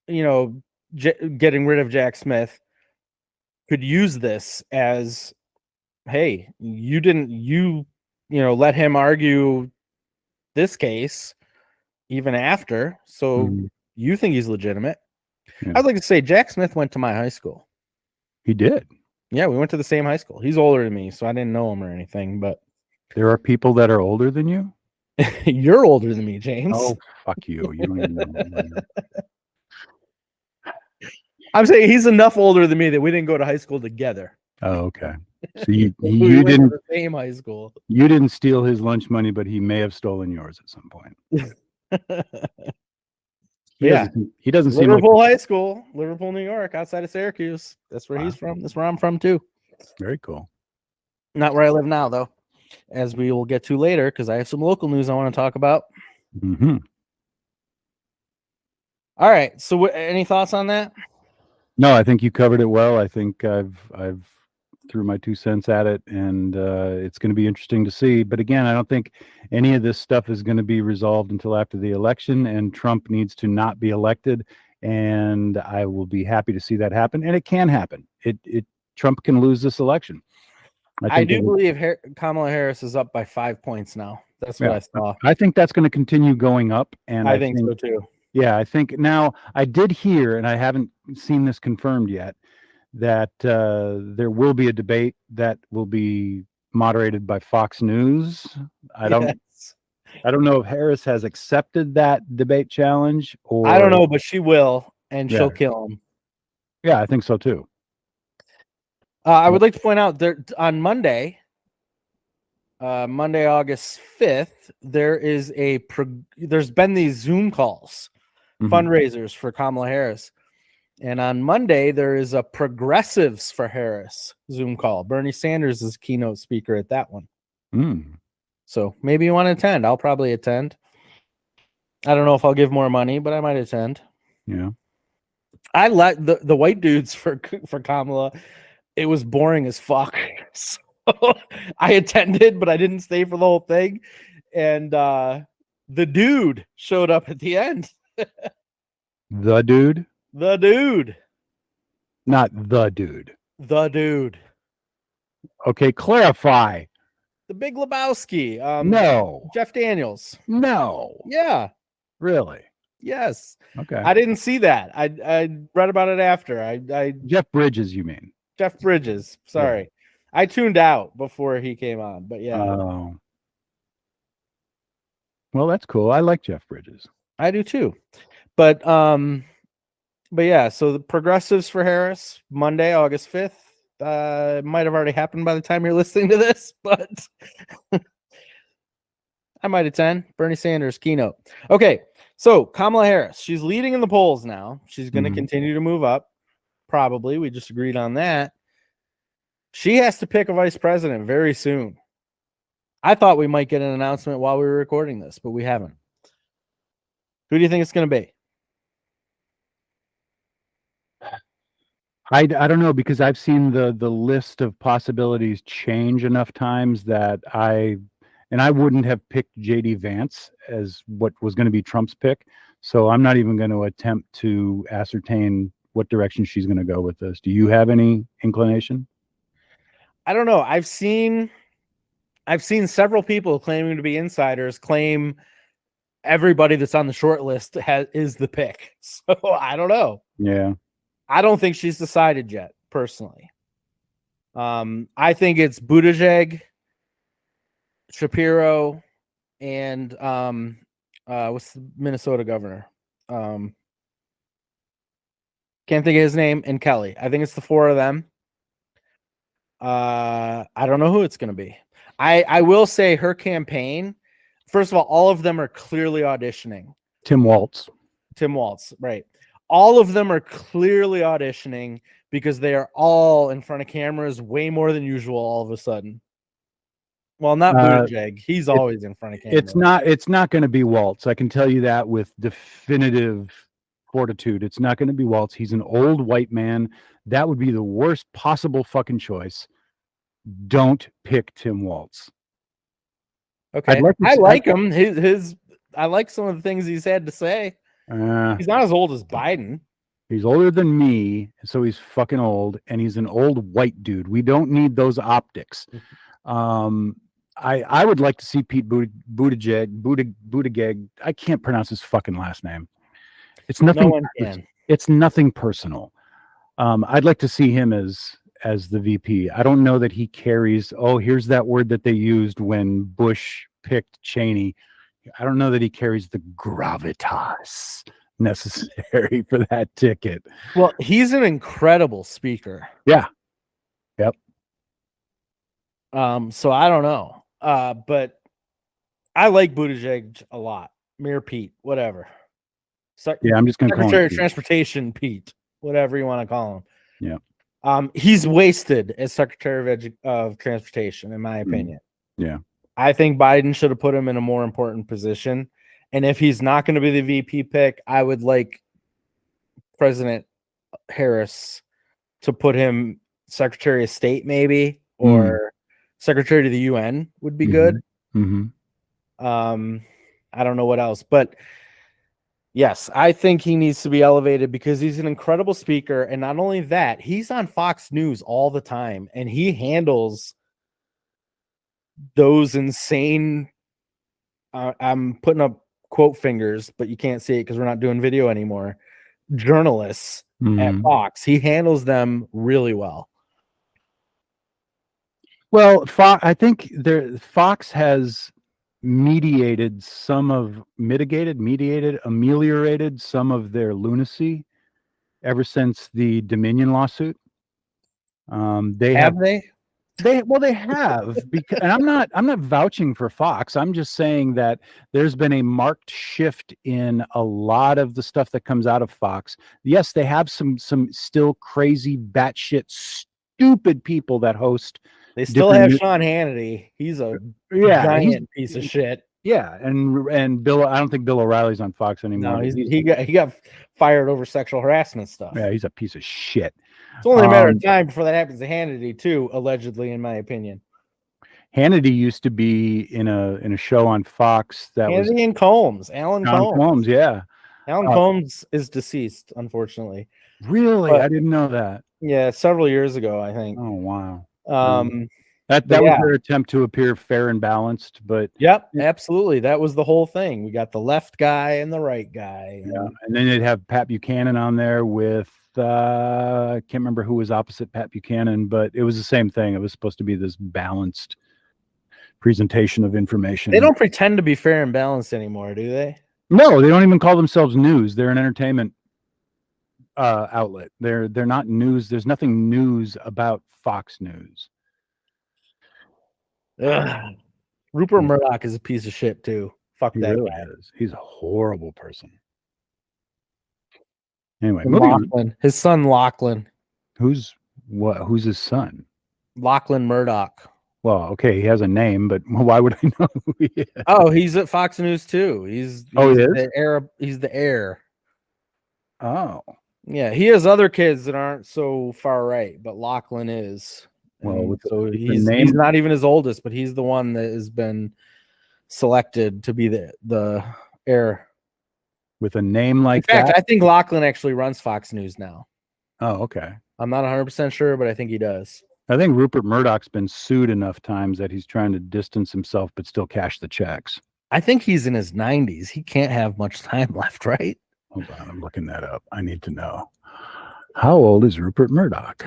S2: getting rid of Jack Smith could use this as hey, you let him argue this case even after. So
S1: Mhm.
S2: you think he's legitimate.
S1: Yeah.
S2: I'd like to say Jack Smith went to my high school.
S1: He did.
S2: Yeah, we went to the same high school. He's older than me, so I didn't know him or anything, but
S1: There are people that are older than you?
S2: you're older than me, James.
S1: Oh, fuck you. You don't even know.
S2: I'm saying he's enough older than me that we didn't go to high school together.
S1: Oh, okay. So
S2: We
S1: you
S2: went to
S1: didn't
S2: the same high school.
S1: you didn't steal his lunch money, but he may have stolen yours at some point.
S2: Yeah.
S1: He doesn't seem like
S2: Liverpool High School, Liverpool, New York, outside of Syracuse. That's where he's
S1: Wow.
S2: from. That's where I'm from too.
S1: Very cool.
S2: Not where I live now, though, as we will get to later, because I have some local news I want to talk about.
S1: Mm-hmm.
S2: All right. So, any thoughts on that?
S1: No, I think you covered it well. I think I've threw my 2 cents at it, and it's going to be interesting to see. But again, I don't think any of this stuff is going to be resolved until after the election, and Trump needs to not be elected. And I will be happy to see that happen, and it can happen. Trump can lose this election.
S2: I do believe Kamala Harris is up by 5 points now. That's what I saw.
S1: I think that's going to continue going up, and
S2: I think so too.
S1: Yeah, I think now I did hear, and I haven't seen this confirmed yet, that there will be a debate that will be moderated by Fox News. I don't know if Harris has accepted that debate challenge, or
S2: I don't know, but she will, and she'll kill him.
S1: Yeah, I think so too.
S2: I would like to point out there on Monday, August 5th, there's been these Zoom calls, fundraisers for Kamala Harris. And on Monday, there is a Progressives for Harris Zoom call. Bernie Sanders is keynote speaker at that one. So maybe you want to attend. I'll probably attend. I don't know if I'll give more money, but I might attend.
S1: Yeah.
S2: I like the white dudes for Kamala. It was boring as fuck. So I attended, but I didn't stay for the whole thing. And the dude showed up at the end.
S1: The dude?
S2: The dude.
S1: Not the dude.
S2: The dude.
S1: Okay, clarify.
S2: The Big Lebowski.
S1: No.
S2: Jeff Daniels.
S1: No.
S2: Yeah.
S1: Really?
S2: Yes.
S1: Okay.
S2: I didn't see that. I read about it after. I
S1: Jeff Bridges, you mean?
S2: Jeff Bridges. Sorry. Yeah. I tuned out before he came on, but yeah.
S1: Oh. Well, that's cool. I like Jeff Bridges.
S2: I do too. But yeah, so the Progressives for Harris, Monday, August 5th. It might have already happened by the time you're listening to this, but I might attend. Bernie Sanders keynote. Okay, so Kamala Harris, she's leading in the polls now. She's going to continue to move up. Probably. We just agreed on that. She has to pick a vice president very soon. I thought we might get an announcement while we were recording this, but we haven't. Who do you think it's going to be?
S1: I don't know, because I've seen the list of possibilities change enough times that I wouldn't have picked JD Vance as what was going to be Trump's pick. So I'm not even going to attempt to ascertain what direction she's going to go with this. Do you have any inclination?
S2: I don't know. I've seen several people claiming to be insiders claim everybody that's on the short list is the pick. So I don't know.
S1: Yeah.
S2: I don't think she's decided yet, personally. I think it's Buttigieg, Shapiro, and what's the Minnesota governor? Can't think of his name, and Kelly. I think it's the four of them. I don't know who it's going to be. I will say her campaign, first of all of them are clearly auditioning.
S1: Tim Walz,
S2: right. All of them are clearly auditioning because they are all in front of cameras way more than usual all of a sudden. Well, not Buttigieg. He's always in front of cameras.
S1: It's not going to be Walz. I can tell you that with definitive fortitude. It's not going to be Walz. He's an old white man. That would be the worst possible fucking choice. Don't pick Tim Walz.
S2: Okay. I like him. I like some of the things he's had to say. He's not as old as Biden.
S1: He's older than me, so he's fucking old, and he's an old white dude. We don't need those optics. I would like to see Pete Buttigieg. I can't pronounce his fucking last name. It's
S2: No
S1: nothing.
S2: one can.
S1: It's nothing personal. I'd like to see him as the VP. I don't know that he carries. Oh, here's that word that they used when Bush picked Cheney. I don't know that he carries the gravitas necessary for that ticket.
S2: Well, he's an incredible speaker.
S1: Yeah. Yep.
S2: So I don't know. But I like Buttigieg a lot. Mayor Pete, whatever.
S1: Yeah, I'm just going to call him
S2: Secretary of
S1: Pete.
S2: Transportation Pete, whatever you want to call him.
S1: Yeah.
S2: He's wasted as Secretary of Transportation, in my opinion.
S1: Yeah.
S2: I think Biden should have put him in a more important position. And if he's not going to be the VP pick, I would like President Harris to put him Secretary of State, maybe, or Secretary to the UN would be good. I don't know what else, but yes, I think he needs to be elevated because he's an incredible speaker. And not only that, he's on Fox News all the time and he handles those insane. I'm putting up quote fingers, but you can't see it because we're not doing video anymore. Journalists at Fox, he handles them really well.
S1: Well, I think Fox has ameliorated some of their lunacy ever since the Dominion lawsuit. They have because, and I'm not vouching for Fox. I'm just saying that there's been a marked shift in a lot of the stuff that comes out of Fox. Yes, they have some still crazy batshit stupid people that host.
S2: They still have Sean Hannity. He's a giant piece of shit.
S1: Yeah, and Bill. I don't think Bill O'Reilly's on Fox anymore.
S2: No, he got fired over sexual harassment stuff.
S1: Yeah, he's a piece of shit.
S2: It's only a matter of time before that happens to Hannity too, allegedly, in my opinion.
S1: Hannity used to be in a show on Fox that
S2: Hannity
S1: was
S2: and Combs, Alan Combs.
S1: Yeah,
S2: Alan Combs is deceased, unfortunately.
S1: Really, I didn't know that.
S2: Yeah, several years ago, I think.
S1: Oh wow.
S2: That
S1: was their attempt to appear fair and balanced, but
S2: yep, absolutely, that was the whole thing. We got the left guy and the right guy.
S1: Yeah, and then they'd have Pat Buchanan on there with I can't remember who was opposite Pat Buchanan, but it was the same thing. It was supposed to be this balanced presentation of information.
S2: They don't pretend to be fair and balanced anymore, do they?
S1: No, they don't even call themselves news. They're an entertainment outlet. They're not news. There's nothing news about Fox News.
S2: Rupert Murdoch is a piece of shit too. Fuck that guy.
S1: He's a horrible person. Anyway,
S2: his son Lachlan.
S1: Who's his son?
S2: Lachlan Murdoch.
S1: Well, okay, he has a name, but why would I know who he is?
S2: Oh, he's at Fox News too. He's the heir. He's the heir.
S1: Oh,
S2: yeah, he has other kids that aren't so far right, but Lachlan is.
S1: Well,
S2: he's not even his oldest, but he's the one that has been selected to be the heir.
S1: With a name like
S2: that? In fact,
S1: that?
S2: I think Lachlan actually runs Fox News now.
S1: Oh, okay.
S2: I'm not 100% sure, but I think he does.
S1: I think Rupert Murdoch's been sued enough times that he's trying to distance himself but still cash the checks.
S2: I think he's in his 90s. He can't have much time left, right?
S1: Hold on, I'm looking that up. I need to know. How old is Rupert Murdoch?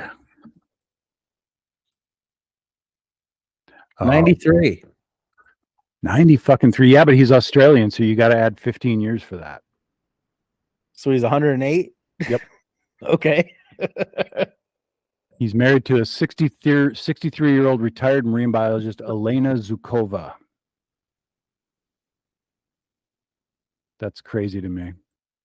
S2: 93.
S1: 90 fucking 3. Yeah, but he's Australian, so you got to add 15 years for that.
S2: So he's 108?
S1: Yep.
S2: Okay.
S1: He's married to a 63-year-old retired marine biologist, Elena Zukova. That's crazy to me.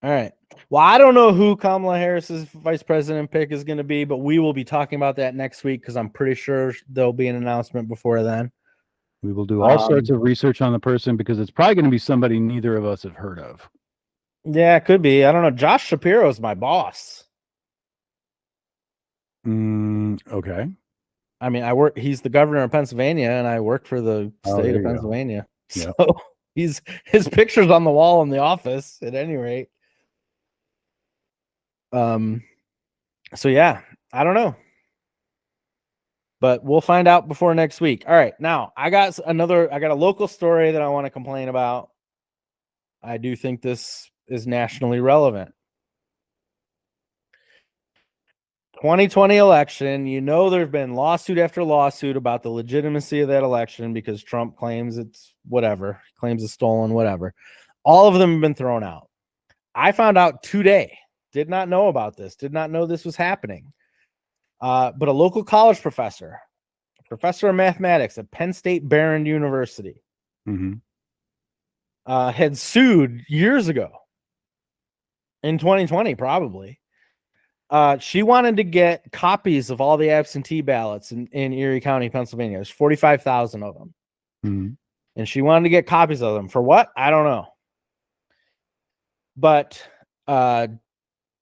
S2: All right. Well, I don't know who Kamala Harris's vice president pick is going to be, but we will be talking about that next week because I'm pretty sure there'll be an announcement before then.
S1: We will do all sorts of research on the person because it's probably going to be somebody neither of us have heard of.
S2: Yeah, it could be. I don't know. Josh Shapiro is my boss.
S1: Okay.
S2: I mean, he's the governor of Pennsylvania, and I work for the state of Pennsylvania.
S1: Yep.
S2: So his picture's on the wall in the office, at any rate. So yeah, I don't know. But we'll find out before next week. All right. Now, I got a local story that I want to complain about. I do think this is nationally relevant. 2020 election, there've been lawsuit after lawsuit about the legitimacy of that election because Trump claims it's whatever, claims it's stolen, whatever. All of them have been thrown out. I found out today, did not know about this, did not know this was happening. But a local college professor of mathematics at Penn State Barron University, had sued years ago in 2020, probably. She wanted to get copies of all the absentee ballots in Erie County, Pennsylvania. There's 45,000 of them. And she wanted to get copies of them. For what? I don't know. But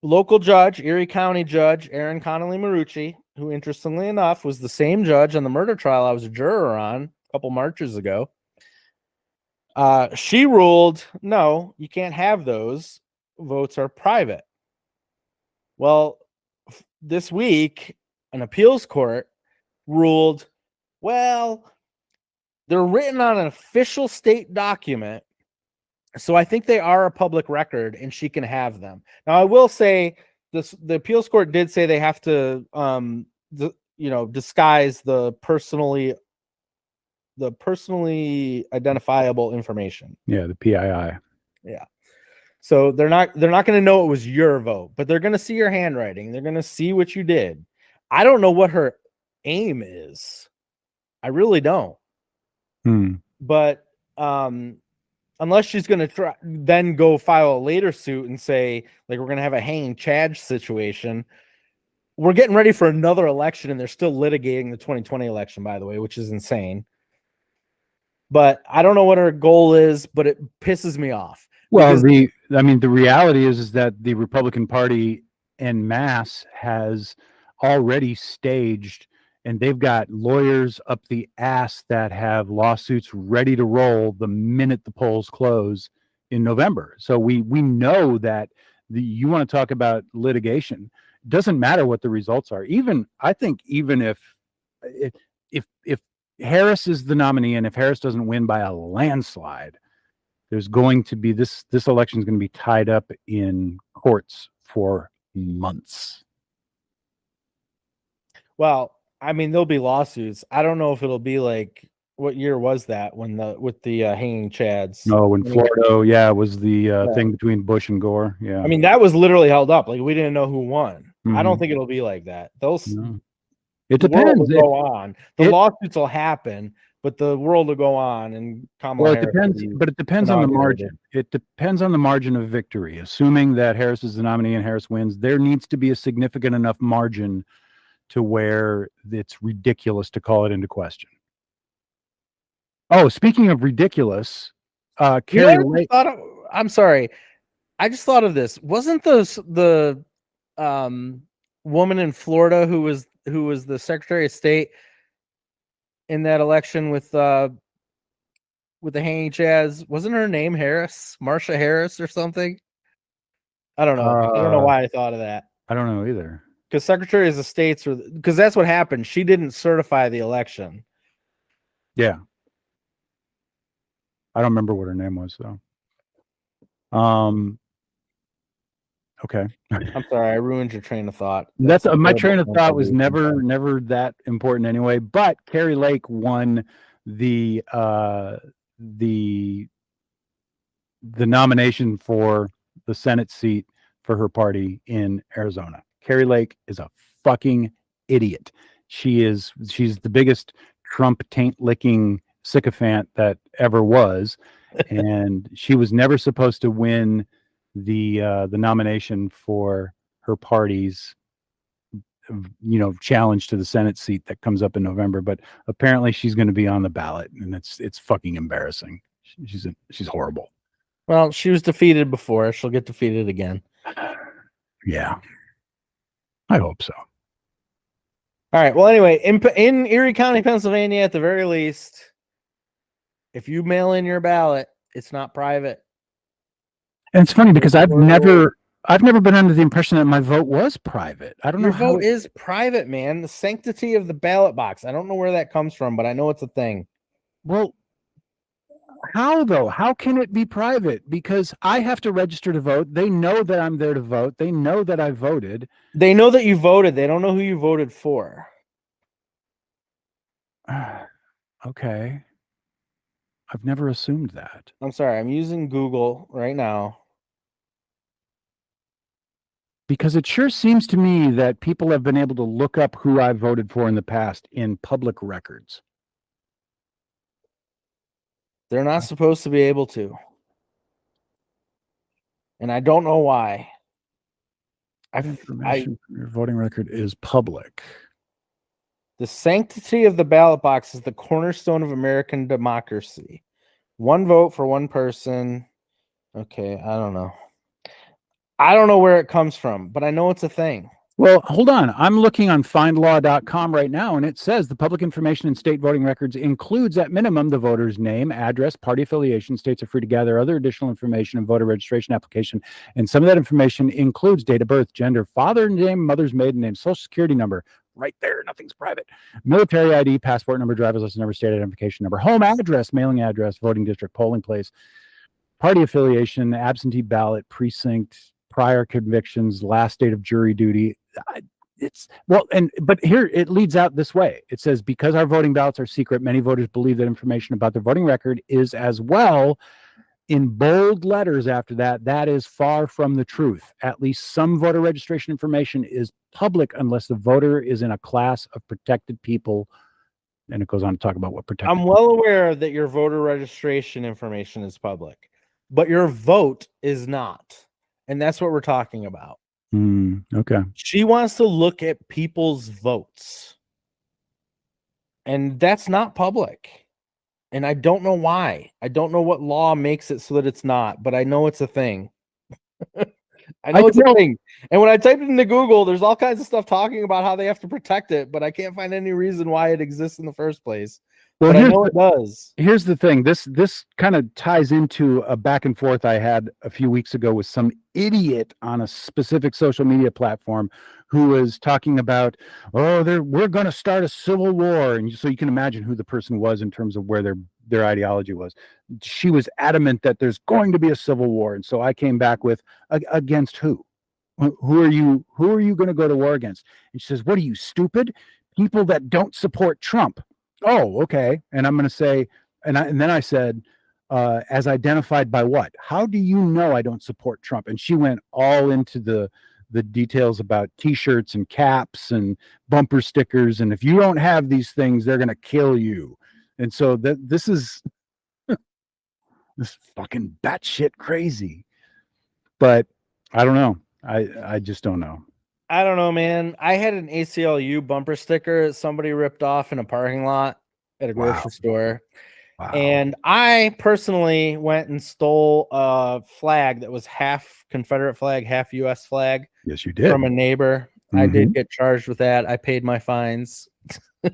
S2: local judge, Erie County Judge Aaron Connolly Marucci, who interestingly enough was the same judge on the murder trial I was a juror on a couple Marches ago. She ruled, no, you can't have those. Votes are private. Well, this week, an appeals court ruled, well, they're written on an official state document, so I think they are a public record and she can have them. Now, I will say the appeals court did say they have to, disguise the personally identifiable information.
S1: Yeah, the PII.
S2: Yeah. So they're not going to know it was your vote, but they're going to see your handwriting. They're going to see what you did. I don't know what her aim is. I really don't. But unless she's going to try, then go file a later suit and say, like, we're going to have a hanging Chad situation. We're getting ready for another election, and they're still litigating the 2020 election, by the way, which is insane. But I don't know what her goal is, but it pisses me off.
S1: Well, the reality is that the Republican Party en masse has already staged, and they've got lawyers up the ass that have lawsuits ready to roll the minute the polls close in November. So we know that you want to talk about litigation. It doesn't matter what the results are. I think even if Harris is the nominee, and if Harris doesn't win by a landslide, there's going to be this election is going to be tied up in courts for months.
S2: Well, I mean, there'll be lawsuits. I don't know if it'll be like, what year was that with the hanging Chads?
S1: No, when Florida, was the thing between Bush and Gore. Yeah.
S2: I mean, that was literally held up. Like, we didn't know who won. I don't think it'll be like that.
S1: It depends.
S2: Will go on. The lawsuits will happen, but the world will go on, and Kamala Harris
S1: it depends on the margin. It depends on the margin of victory. Assuming that Harris is the nominee and Harris wins, there needs to be a significant enough margin to where it's ridiculous to call it into question. Oh, speaking of ridiculous, Carrie Lake.
S2: I'm sorry, I just thought of this. Wasn't the woman in Florida who was the Secretary of State in that election with the hanging Chads? Wasn't her name Harris, Marsha Harris or something? I don't know. I don't know why I thought of that.
S1: I don't know either.
S2: Because Secretary of the States, because that's what happened. She didn't certify the election.
S1: Yeah. I don't remember what her name was, though. Okay.
S2: I'm sorry, I ruined your train of thought.
S1: That's my train of thought was never that important anyway. But Carrie Lake won the nomination for the Senate seat for her party in Arizona. Carrie Lake is a fucking idiot. She's the biggest Trump taint licking sycophant that ever was, and she was never supposed to win the nomination for her party's challenge to the Senate seat that comes up in November. But apparently she's going to be on the ballot, and it's fucking embarrassing. She's horrible.
S2: Well, she was defeated before. She'll get defeated again.
S1: Yeah, I hope so.
S2: All right. Well, anyway, in Erie County, Pennsylvania, at the very least, if you mail in your ballot, it's not private.
S1: And it's funny because I've never I've never been under the impression that my vote was private. I don't
S2: Your
S1: know how
S2: vote is private, man. The sanctity of the ballot box. I don't know where that comes from, but I know it's a thing.
S1: Well, how though? How can it be private? Because I have to register to vote. They know that I'm there to vote. They know that I voted.
S2: They know that you voted. They don't know who you voted for.
S1: Okay. I've never assumed that.
S2: I'm sorry. I'm using Google right now.
S1: Because it sure seems to me that people have been able to look up who I voted for in the past in public records.
S2: They're not supposed to be able to. And I don't know why.
S1: Information from your voting record is public.
S2: The sanctity of the ballot box is the cornerstone of American democracy. One vote for one person. Okay, I don't know. I don't know where it comes from, but I know it's a thing.
S1: Well, hold on. I'm looking on findlaw.com right now, and it says the public information in state voting records includes, at minimum, the voter's name, address, party affiliation. States are free to gather other additional information in voter registration application, and some of that information includes date of birth, gender, father's name, mother's maiden name, social security number. Right there, nothing's private. Military ID, passport number, driver's license number, state identification number, home address, mailing address, voting district, polling place, party affiliation, absentee ballot, precinct, prior convictions, last date of jury duty. It's well, but here it leads out this way. It says, because our voting ballots are secret, many voters believe that information about their voting record is as well. In bold letters after that, that is far from the truth. At least some voter registration information is public unless the voter is in a class of protected people. And it goes on to talk about what protected.
S2: I'm well aware that your voter registration information is public, but your vote is not. And that's what we're talking about.
S1: Okay.
S2: She wants to look at people's votes. And that's not public. And I don't know why. I don't know what law makes it so that it's not, but I know it's a thing. I know it's a thing. And when I typed it into Google, there's all kinds of stuff talking about how they have to protect it, but I can't find any reason why it exists in the first place. Well, but I know it does.
S1: Here's the thing. This kind of ties into a back and forth I had a few weeks ago with some idiot on a specific social media platform who was talking about, we're going to start a civil war. And so you can imagine who the person was in terms of where their ideology was. She was adamant that there's going to be a civil war. And so I came back with, against who? Who are you going to go to war against? And she says, what are you, stupid? People that don't support Trump. Oh, okay. And I'm going to say, and then I said, as identified by what? How do you know I don't support Trump? And she went all into the details about T-shirts and caps and bumper stickers. And if you don't have these things, they're going to kill you. And so this is this fucking batshit crazy. But I don't know. I just don't know.
S2: I don't know, man. I had an ACLU bumper sticker that somebody ripped off in a parking lot at a grocery store. Wow. And I personally went and stole a flag that was half Confederate flag, half U.S. flag.
S1: Yes, you did.
S2: From a neighbor. Mm-hmm. I did get charged with that. I paid my fines.
S1: Do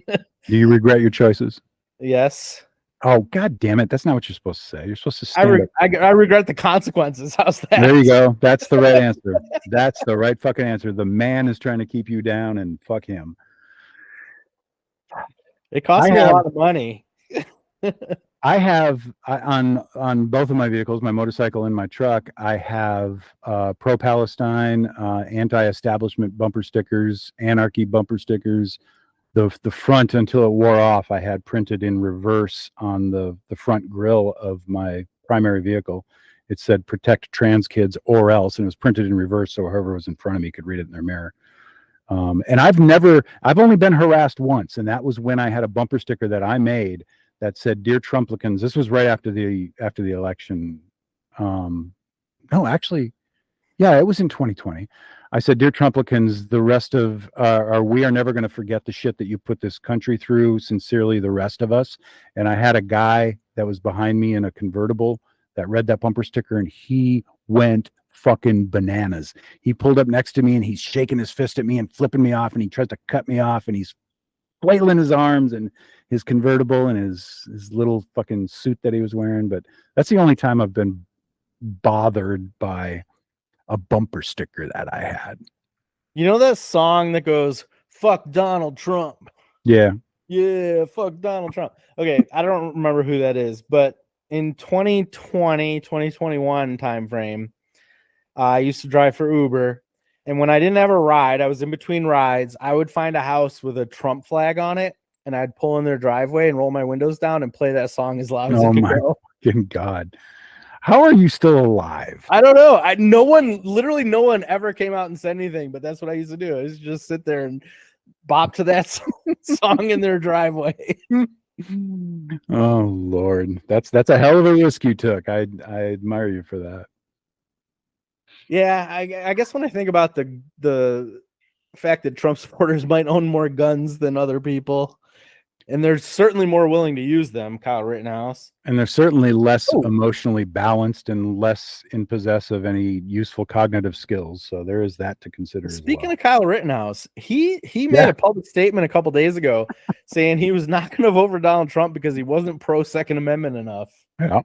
S1: you regret your choices?
S2: Yes.
S1: Oh, God damn it. That's not what you're supposed to say. You're supposed to stand
S2: I regret the consequences. How's that?
S1: There you go. That's the right answer. That's the right fucking answer. The man is trying to keep you down, and fuck him.
S2: It cost me a lot of money.
S1: I have on both of my vehicles, my motorcycle and my truck, I have pro-Palestine, anti-establishment bumper stickers, anarchy bumper stickers. The front, until it wore off, I had printed in reverse on the front grille of my primary vehicle. It said protect trans kids or else, and it was printed in reverse so whoever was in front of me could read it in their mirror. And I've only been harassed once, and that was when I had a bumper sticker that I made that said, "Dear Trumplicans." This was right after the election. No, actually, yeah, it was in 2020. I said, "Dear Trumplicans, the rest of we are never going to forget the shit that you put this country through. Sincerely, the rest of us." And I had a guy that was behind me in a convertible that read that bumper sticker, and he went fucking bananas. He pulled up next to me and he's shaking his fist at me and flipping me off, and he tries to cut me off, and he's flailing his arms and his convertible and his little fucking suit that he was wearing. But that's the only time I've been bothered by a bumper sticker that I had.
S2: You know that song that goes, fuck Donald Trump?
S1: Yeah.
S2: Yeah, fuck Donald Trump. Okay, I don't remember who that is, but in 2020, 2021 timeframe, I used to drive for Uber. And when I didn't have a ride, I was in between rides. I would find a house with a Trump flag on it, and I'd pull in their driveway and roll my windows down and play that song as loud as it could go.
S1: Fucking God. How are you still alive?
S2: I don't know. Literally no one ever came out and said anything, but that's what I used to do. I used to just sit there and bop to that song in their driveway.
S1: Oh Lord, that's a hell of a risk you took. I admire you for that.
S2: Yeah, I guess when I think about the fact that Trump supporters might own more guns than other people, and they're certainly more willing to use them, Kyle Rittenhouse.
S1: And they're certainly less emotionally balanced and less in possess of any useful cognitive skills. So there is that to consider.
S2: Speaking of Kyle Rittenhouse, he made a public statement a couple days ago saying he was not going to vote for Donald Trump because he wasn't pro Second Amendment enough.
S1: Yeah.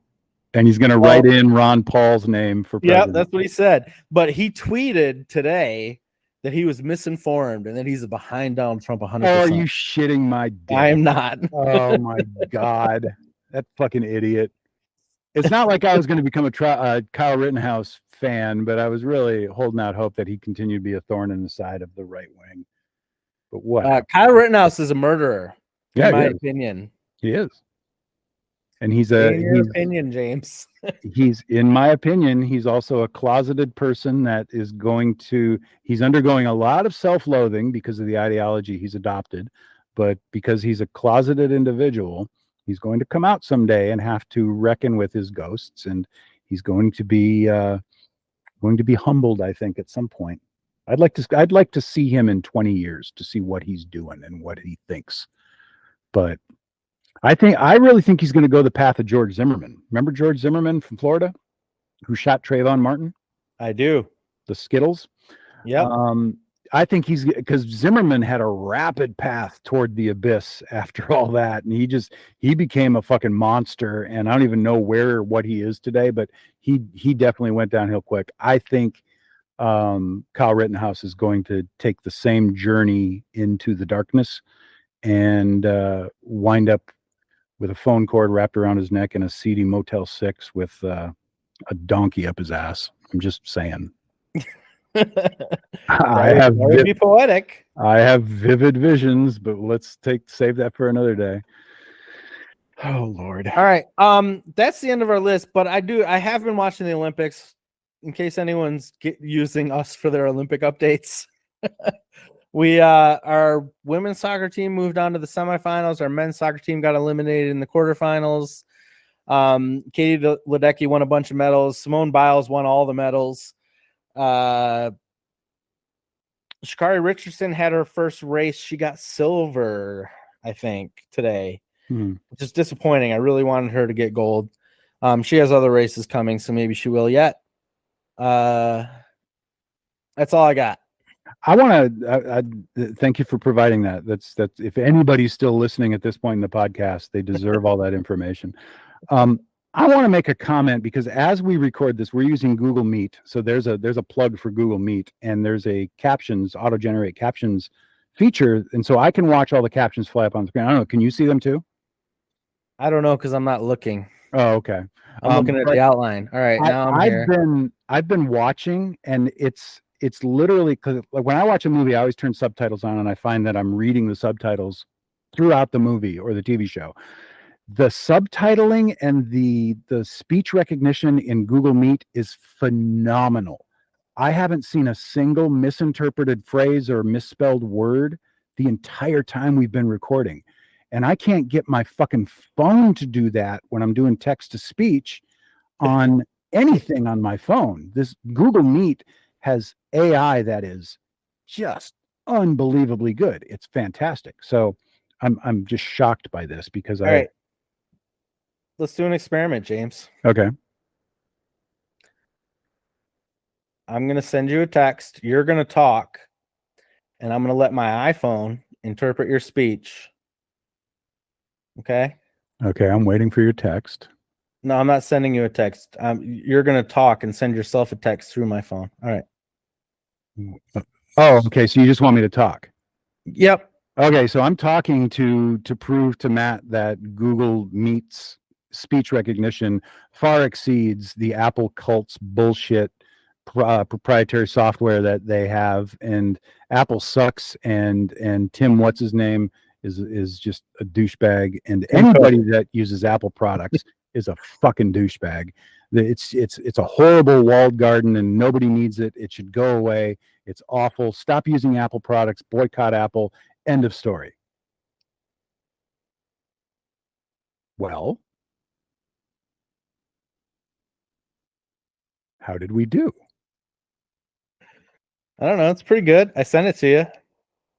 S1: And he's going to write in Ron Paul's name for president.
S2: Yeah, that's what he said. But he tweeted today that he was misinformed and that he's behind Donald Trump 100%.
S1: Oh, are you shitting my dick?
S2: I am not.
S1: Oh my God. That fucking idiot. It's not like I was going to become a Kyle Rittenhouse fan, but I was really holding out hope that he continued to be a thorn in the side of the right wing. But what?
S2: Kyle Rittenhouse is a murderer, in my opinion.
S1: He is. And he's
S2: opinion, James.
S1: In my opinion, he's also a closeted person that is he's undergoing a lot of self-loathing because of the ideology he's adopted, but because he's a closeted individual, he's going to come out someday and have to reckon with his ghosts, and he's going to be humbled, I think, at some point. I'd like to see him in 20 years to see what he's doing and what he thinks. But I really think he's going to go the path of George Zimmerman. Remember George Zimmerman from Florida, who shot Trayvon Martin?
S2: I do.
S1: The Skittles.
S2: Yeah.
S1: I think because Zimmerman had a rapid path toward the abyss after all that, and he became a fucking monster. And I don't even know what he is today, but he definitely went downhill quick. I think Kyle Rittenhouse is going to take the same journey into the darkness and wind up with a phone cord wrapped around his neck in a seedy Motel 6 with a donkey up his ass. I'm just saying.
S2: Be poetic.
S1: I have vivid visions, but let's save that for another day. Oh Lord.
S2: All right. That's the end of our list, but I have been watching the Olympics in case anyone's using us for their Olympic updates. Our women's soccer team moved on to the semifinals. Our men's soccer team got eliminated in the quarterfinals. Katie Ledecky won a bunch of medals. Simone Biles won all the medals. Sha'Carri Richardson had her first race. She got silver, I think, today, which is disappointing. I really wanted her to get gold. She has other races coming, so maybe she will yet. That's all I got.
S1: I want to thank you for providing that. That's if anybody's still listening at this point in the podcast, they deserve all that information. I want to make a comment because as we record this, we're using Google Meet. So there's a plug for Google Meet, and there's a auto-generate captions feature. And so I can watch all the captions fly up on the screen. I don't know. Can you see them too?
S2: I don't know, because I'm not looking.
S1: Oh, okay.
S2: I'm looking at the outline. All right. Now
S1: I've been watching, and it's literally, because like when I watch a movie, I always turn subtitles on, and I find that I'm reading the subtitles throughout the movie or the TV show. The subtitling and the speech recognition in Google Meet is phenomenal. I haven't seen a single misinterpreted phrase or misspelled word the entire time we've been recording. And I can't get my fucking phone to do that when I'm doing text to speech on anything on my phone. This Google Meet has AI that is just unbelievably good. It's fantastic. So I'm just shocked by this because
S2: All right. Let's do an experiment, James.
S1: Okay.
S2: I'm going to send you a text. You're going to talk, and I'm going to let my iPhone interpret your speech. Okay?
S1: Okay, I'm waiting for your text.
S2: No, I'm not sending you a text. You're gonna talk and send yourself a text through my phone. All right.
S1: Oh, okay. So you just want me to talk?
S2: Yep.
S1: Okay, so I'm talking to prove to Matt that Google Meet's speech recognition far exceeds the Apple cult's bullshit proprietary software that they have, and Apple sucks, and Tim what's his name is just a douchebag, and anybody that uses Apple products is a fucking douchebag. It's a horrible walled garden, and nobody needs it. It should go away. It's awful. Stop using Apple products. Boycott Apple. End of story. Well, how did we do?
S2: I don't know. It's pretty good. I sent it to you.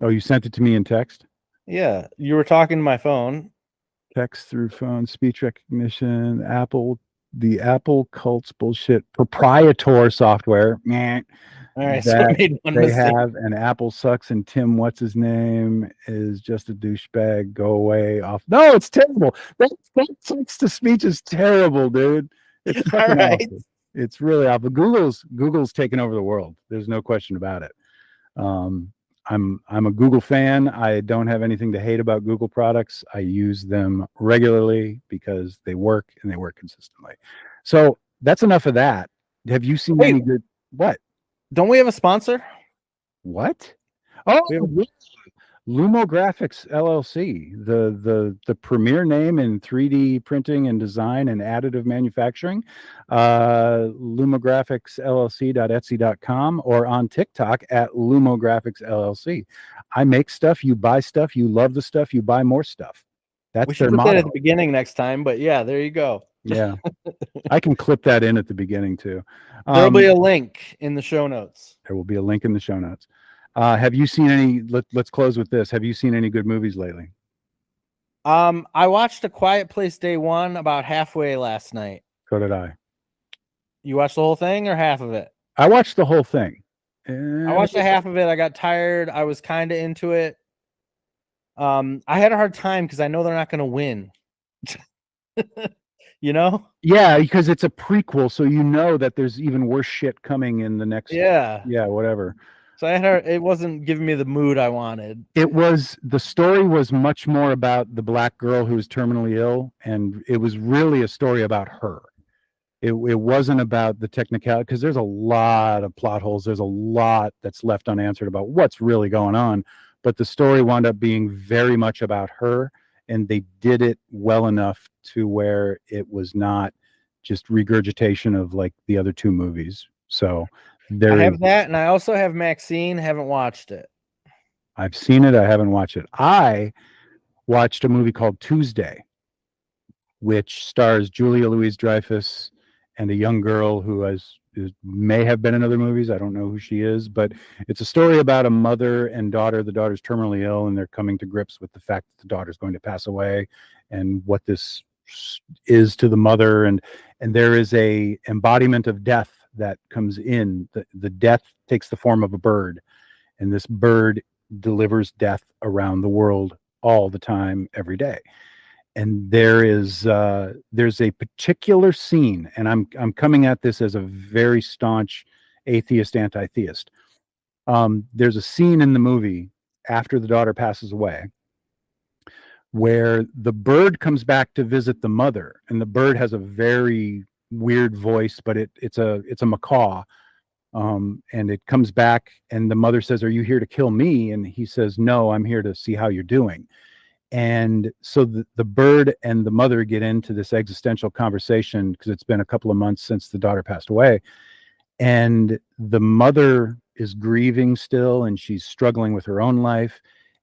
S1: Oh, you sent it to me in text?
S2: Yeah. You were talking to my phone.
S1: Text through phone, speech recognition, Apple, the Apple cult's bullshit proprietary software. Meh.
S2: All right. So I made one
S1: they
S2: mistake.
S1: have, and Apple sucks, and Tim what's his name is just a douchebag. Go away. Off. No, it's terrible. That text to speech is terrible, dude. It's fucking awful. It's really awful. Google's taken over the world. There's no question about it. I'm a Google fan. I don't have anything to hate about Google products. I use them regularly because they work, and they work consistently. So that's enough of that. Have you seen any good? What?
S2: Don't we have a sponsor?
S1: What? Oh, Lumographics LLC, the premier name in 3D printing and design and additive manufacturing. LumographicsLLC.etsy.com or on TikTok at Lumographics LLC. I make stuff, you buy stuff, you love the stuff, you buy more stuff. That's
S2: we should
S1: their
S2: put
S1: motto.
S2: that at the beginning next time, but yeah, there you go.
S1: Yeah, I can clip that in at the beginning too.
S2: There'll be a link in the show notes.
S1: There will be a link in the show notes. Have you seen any? Let's close with this. Have you seen any good movies lately?
S2: I watched A Quiet Place Day 1 about halfway last night.
S1: So did I.
S2: You watched the whole thing or half of it?
S1: I watched the whole thing.
S2: I watched the half of it. I got tired. I was kind of into it. I had a hard time because I know they're not going to win. You know?
S1: Yeah, because it's a prequel, so you know that there's even worse shit coming in the next.
S2: Yeah,
S1: whatever.
S2: So it wasn't giving me the mood I wanted.
S1: The story was much more about the black girl who was terminally ill, and it was really a story about her. It wasn't about the technicality, because there's a lot of plot holes. There's a lot that's left unanswered about what's really going on, but the story wound up being very much about her, and they did it well enough to where it was not just regurgitation of like the other two movies. So I
S2: have that, and I also have Maxine. Haven't watched it.
S1: I've seen it. I haven't watched it. I watched a movie called Tuesday, which stars Julia Louis-Dreyfus and a young girl who may have been in other movies. I don't know who she is, but it's a story about a mother and daughter. The daughter's terminally ill, and they're coming to grips with the fact that the daughter's going to pass away, and what this is to the mother. And there is a embodiment of death that comes in. The death takes the form of a bird, and this bird delivers death around the world all the time, every day. And there's a particular scene, and I'm coming at this as a very staunch atheist, anti-theist. There's a scene in the movie after the daughter passes away where the bird comes back to visit the mother, and the bird has a very weird voice, but it's a macaw, and it comes back, and the mother says, "Are you here to kill me?" And he says, "No, I'm here to see how you're doing." And so the bird and the mother get into this existential conversation, because it's been a couple of months since the daughter passed away, and the mother is grieving still, and she's struggling with her own life,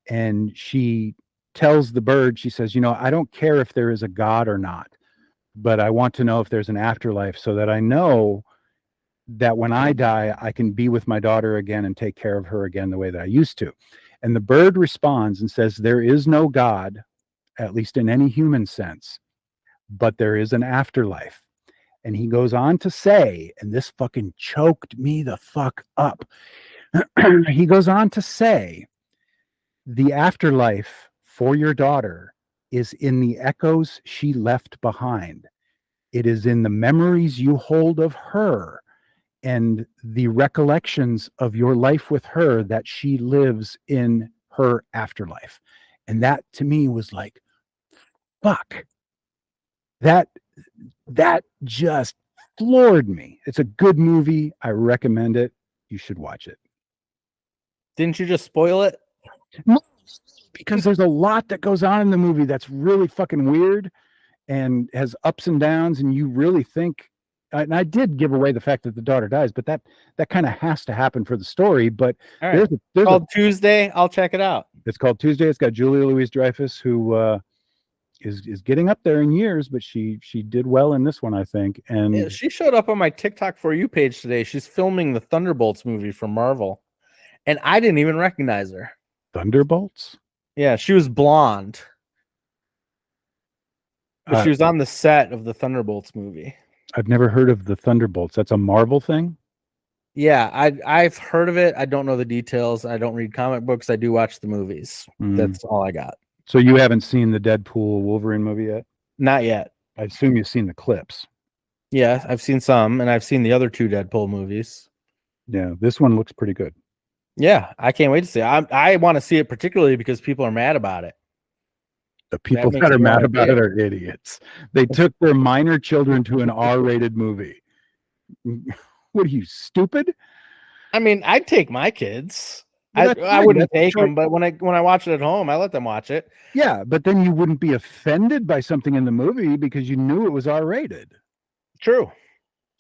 S1: and she tells the bird, she says, "I don't care if there is a God or not, but I want to know if there's an afterlife, so that I know that when I die, I can be with my daughter again and take care of her again the way that I used to." And the bird responds and says, "There is no God, at least in any human sense, but there is an afterlife." And he goes on to say, and this fucking choked me the fuck up. He goes on to say, "The afterlife for your daughter is in the echoes she left behind." It is in the memories you hold of her and the recollections of your life with her that she lives in her afterlife. And that to me was like, fuck. That just floored me. It's a good movie. I recommend it. You should watch it.
S2: Didn't you just spoil it?
S1: No, because there's a lot that goes on in the movie that's really fucking weird and has ups and downs, and you really think, and I did give away the fact that the daughter dies, but that kind of has to happen for the story. But
S2: All right.
S1: there's
S2: called Tuesday. I'll check it out.
S1: It's called Tuesday. It's got Julia Louis-Dreyfus, who is getting up there in years, but she did well in this one, I think. And
S2: yeah, she showed up on my TikTok For You page today. She's filming the Thunderbolts movie from Marvel, and I didn't even recognize her.
S1: Thunderbolts?
S2: Yeah, she was blonde. But she was on the set of the Thunderbolts movie.
S1: I've never heard of the Thunderbolts. That's a Marvel thing?
S2: Yeah, I've heard of it. I don't know the details. I don't read comic books. I do watch the movies. That's all I got.
S1: So you haven't seen the Deadpool Wolverine movie yet?
S2: Not yet.
S1: I assume you've seen the clips.
S2: Yeah, I've seen some, and I've seen the other two Deadpool movies.
S1: Yeah, this one looks pretty good.
S2: Yeah, I can't wait to see it. I want to see it particularly because people are mad about it.
S1: The people that are mad about it are idiots. They took their minor children to an R-rated movie. What are you, stupid?
S2: I mean, I'd take my kids. I wouldn't take them, but when I watch it at home, I let them watch it.
S1: Yeah, but then you wouldn't be offended by something in the movie because you knew it was R-rated.
S2: True.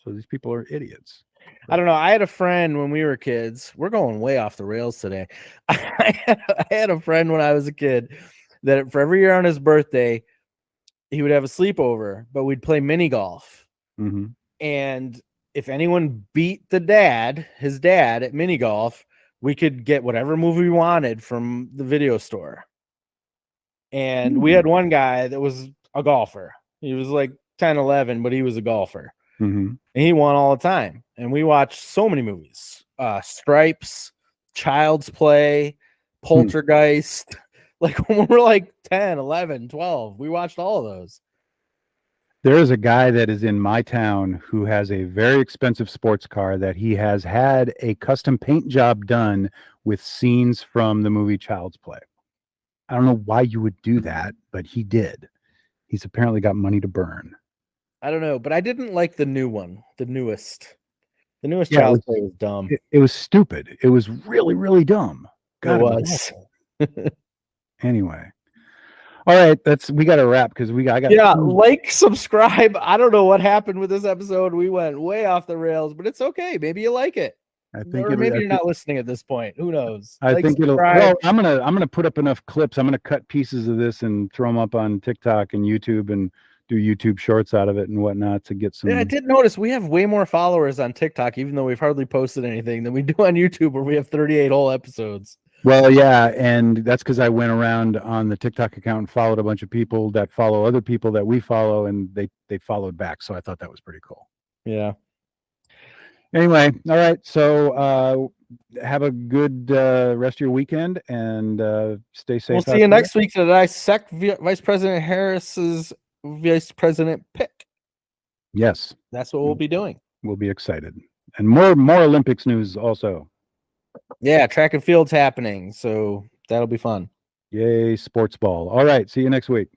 S1: So these people are idiots.
S2: I don't know. I had a friend when we were kids. We're going way off the rails today. I had a friend when I was a kid that for every year on his birthday, he would have a sleepover, but we'd play mini golf.
S1: Mm-hmm.
S2: And if anyone beat his dad at mini golf, we could get whatever movie we wanted from the video store. And we had one guy that was a golfer. He was like 10, 11, but he was a golfer.
S1: Mm-hmm.
S2: And he won all the time. And we watched so many movies. Stripes, Child's Play, Poltergeist. Like when we were like 10, 11, 12, we watched all of those.
S1: There is a guy that is in my town who has a very expensive sports car that he has had a custom paint job done with scenes from the movie Child's Play. I don't know why you would do that, but he did. He's apparently got money to burn.
S2: I don't know, but I didn't like the new one, the newest. The newest Child's Play was dumb.
S1: It was stupid. It was really, really dumb.
S2: God, it was.
S1: Anyway. All right, we got to wrap because I got
S2: like, subscribe. I don't know what happened with this episode. We went way off the rails, but it's okay. Maybe you like it. Maybe you're not listening at this point. Who knows?
S1: I think it'll. Well, I'm gonna put up enough clips. I'm gonna cut pieces of this and throw them up on TikTok and YouTube and do YouTube shorts out of it and whatnot to get some.
S2: Yeah, I did notice we have way more followers on TikTok, even though we've hardly posted anything, than we do on YouTube, where we have 38 whole episodes.
S1: Well, yeah, and that's because I went around on the TikTok account and followed a bunch of people that follow other people that we follow, and they followed back. So I thought that was pretty cool.
S2: Yeah.
S1: Anyway, all right. So have a good rest of your weekend and stay safe.
S2: We'll see you next week to dissect Vice President Harris's vice president pick.
S1: Yes,
S2: that's what we'll be doing.
S1: We'll be excited, and more Olympics news also.
S2: Yeah, track and field's happening, so that'll be fun.
S1: Yay, sports ball. All right, see you next week.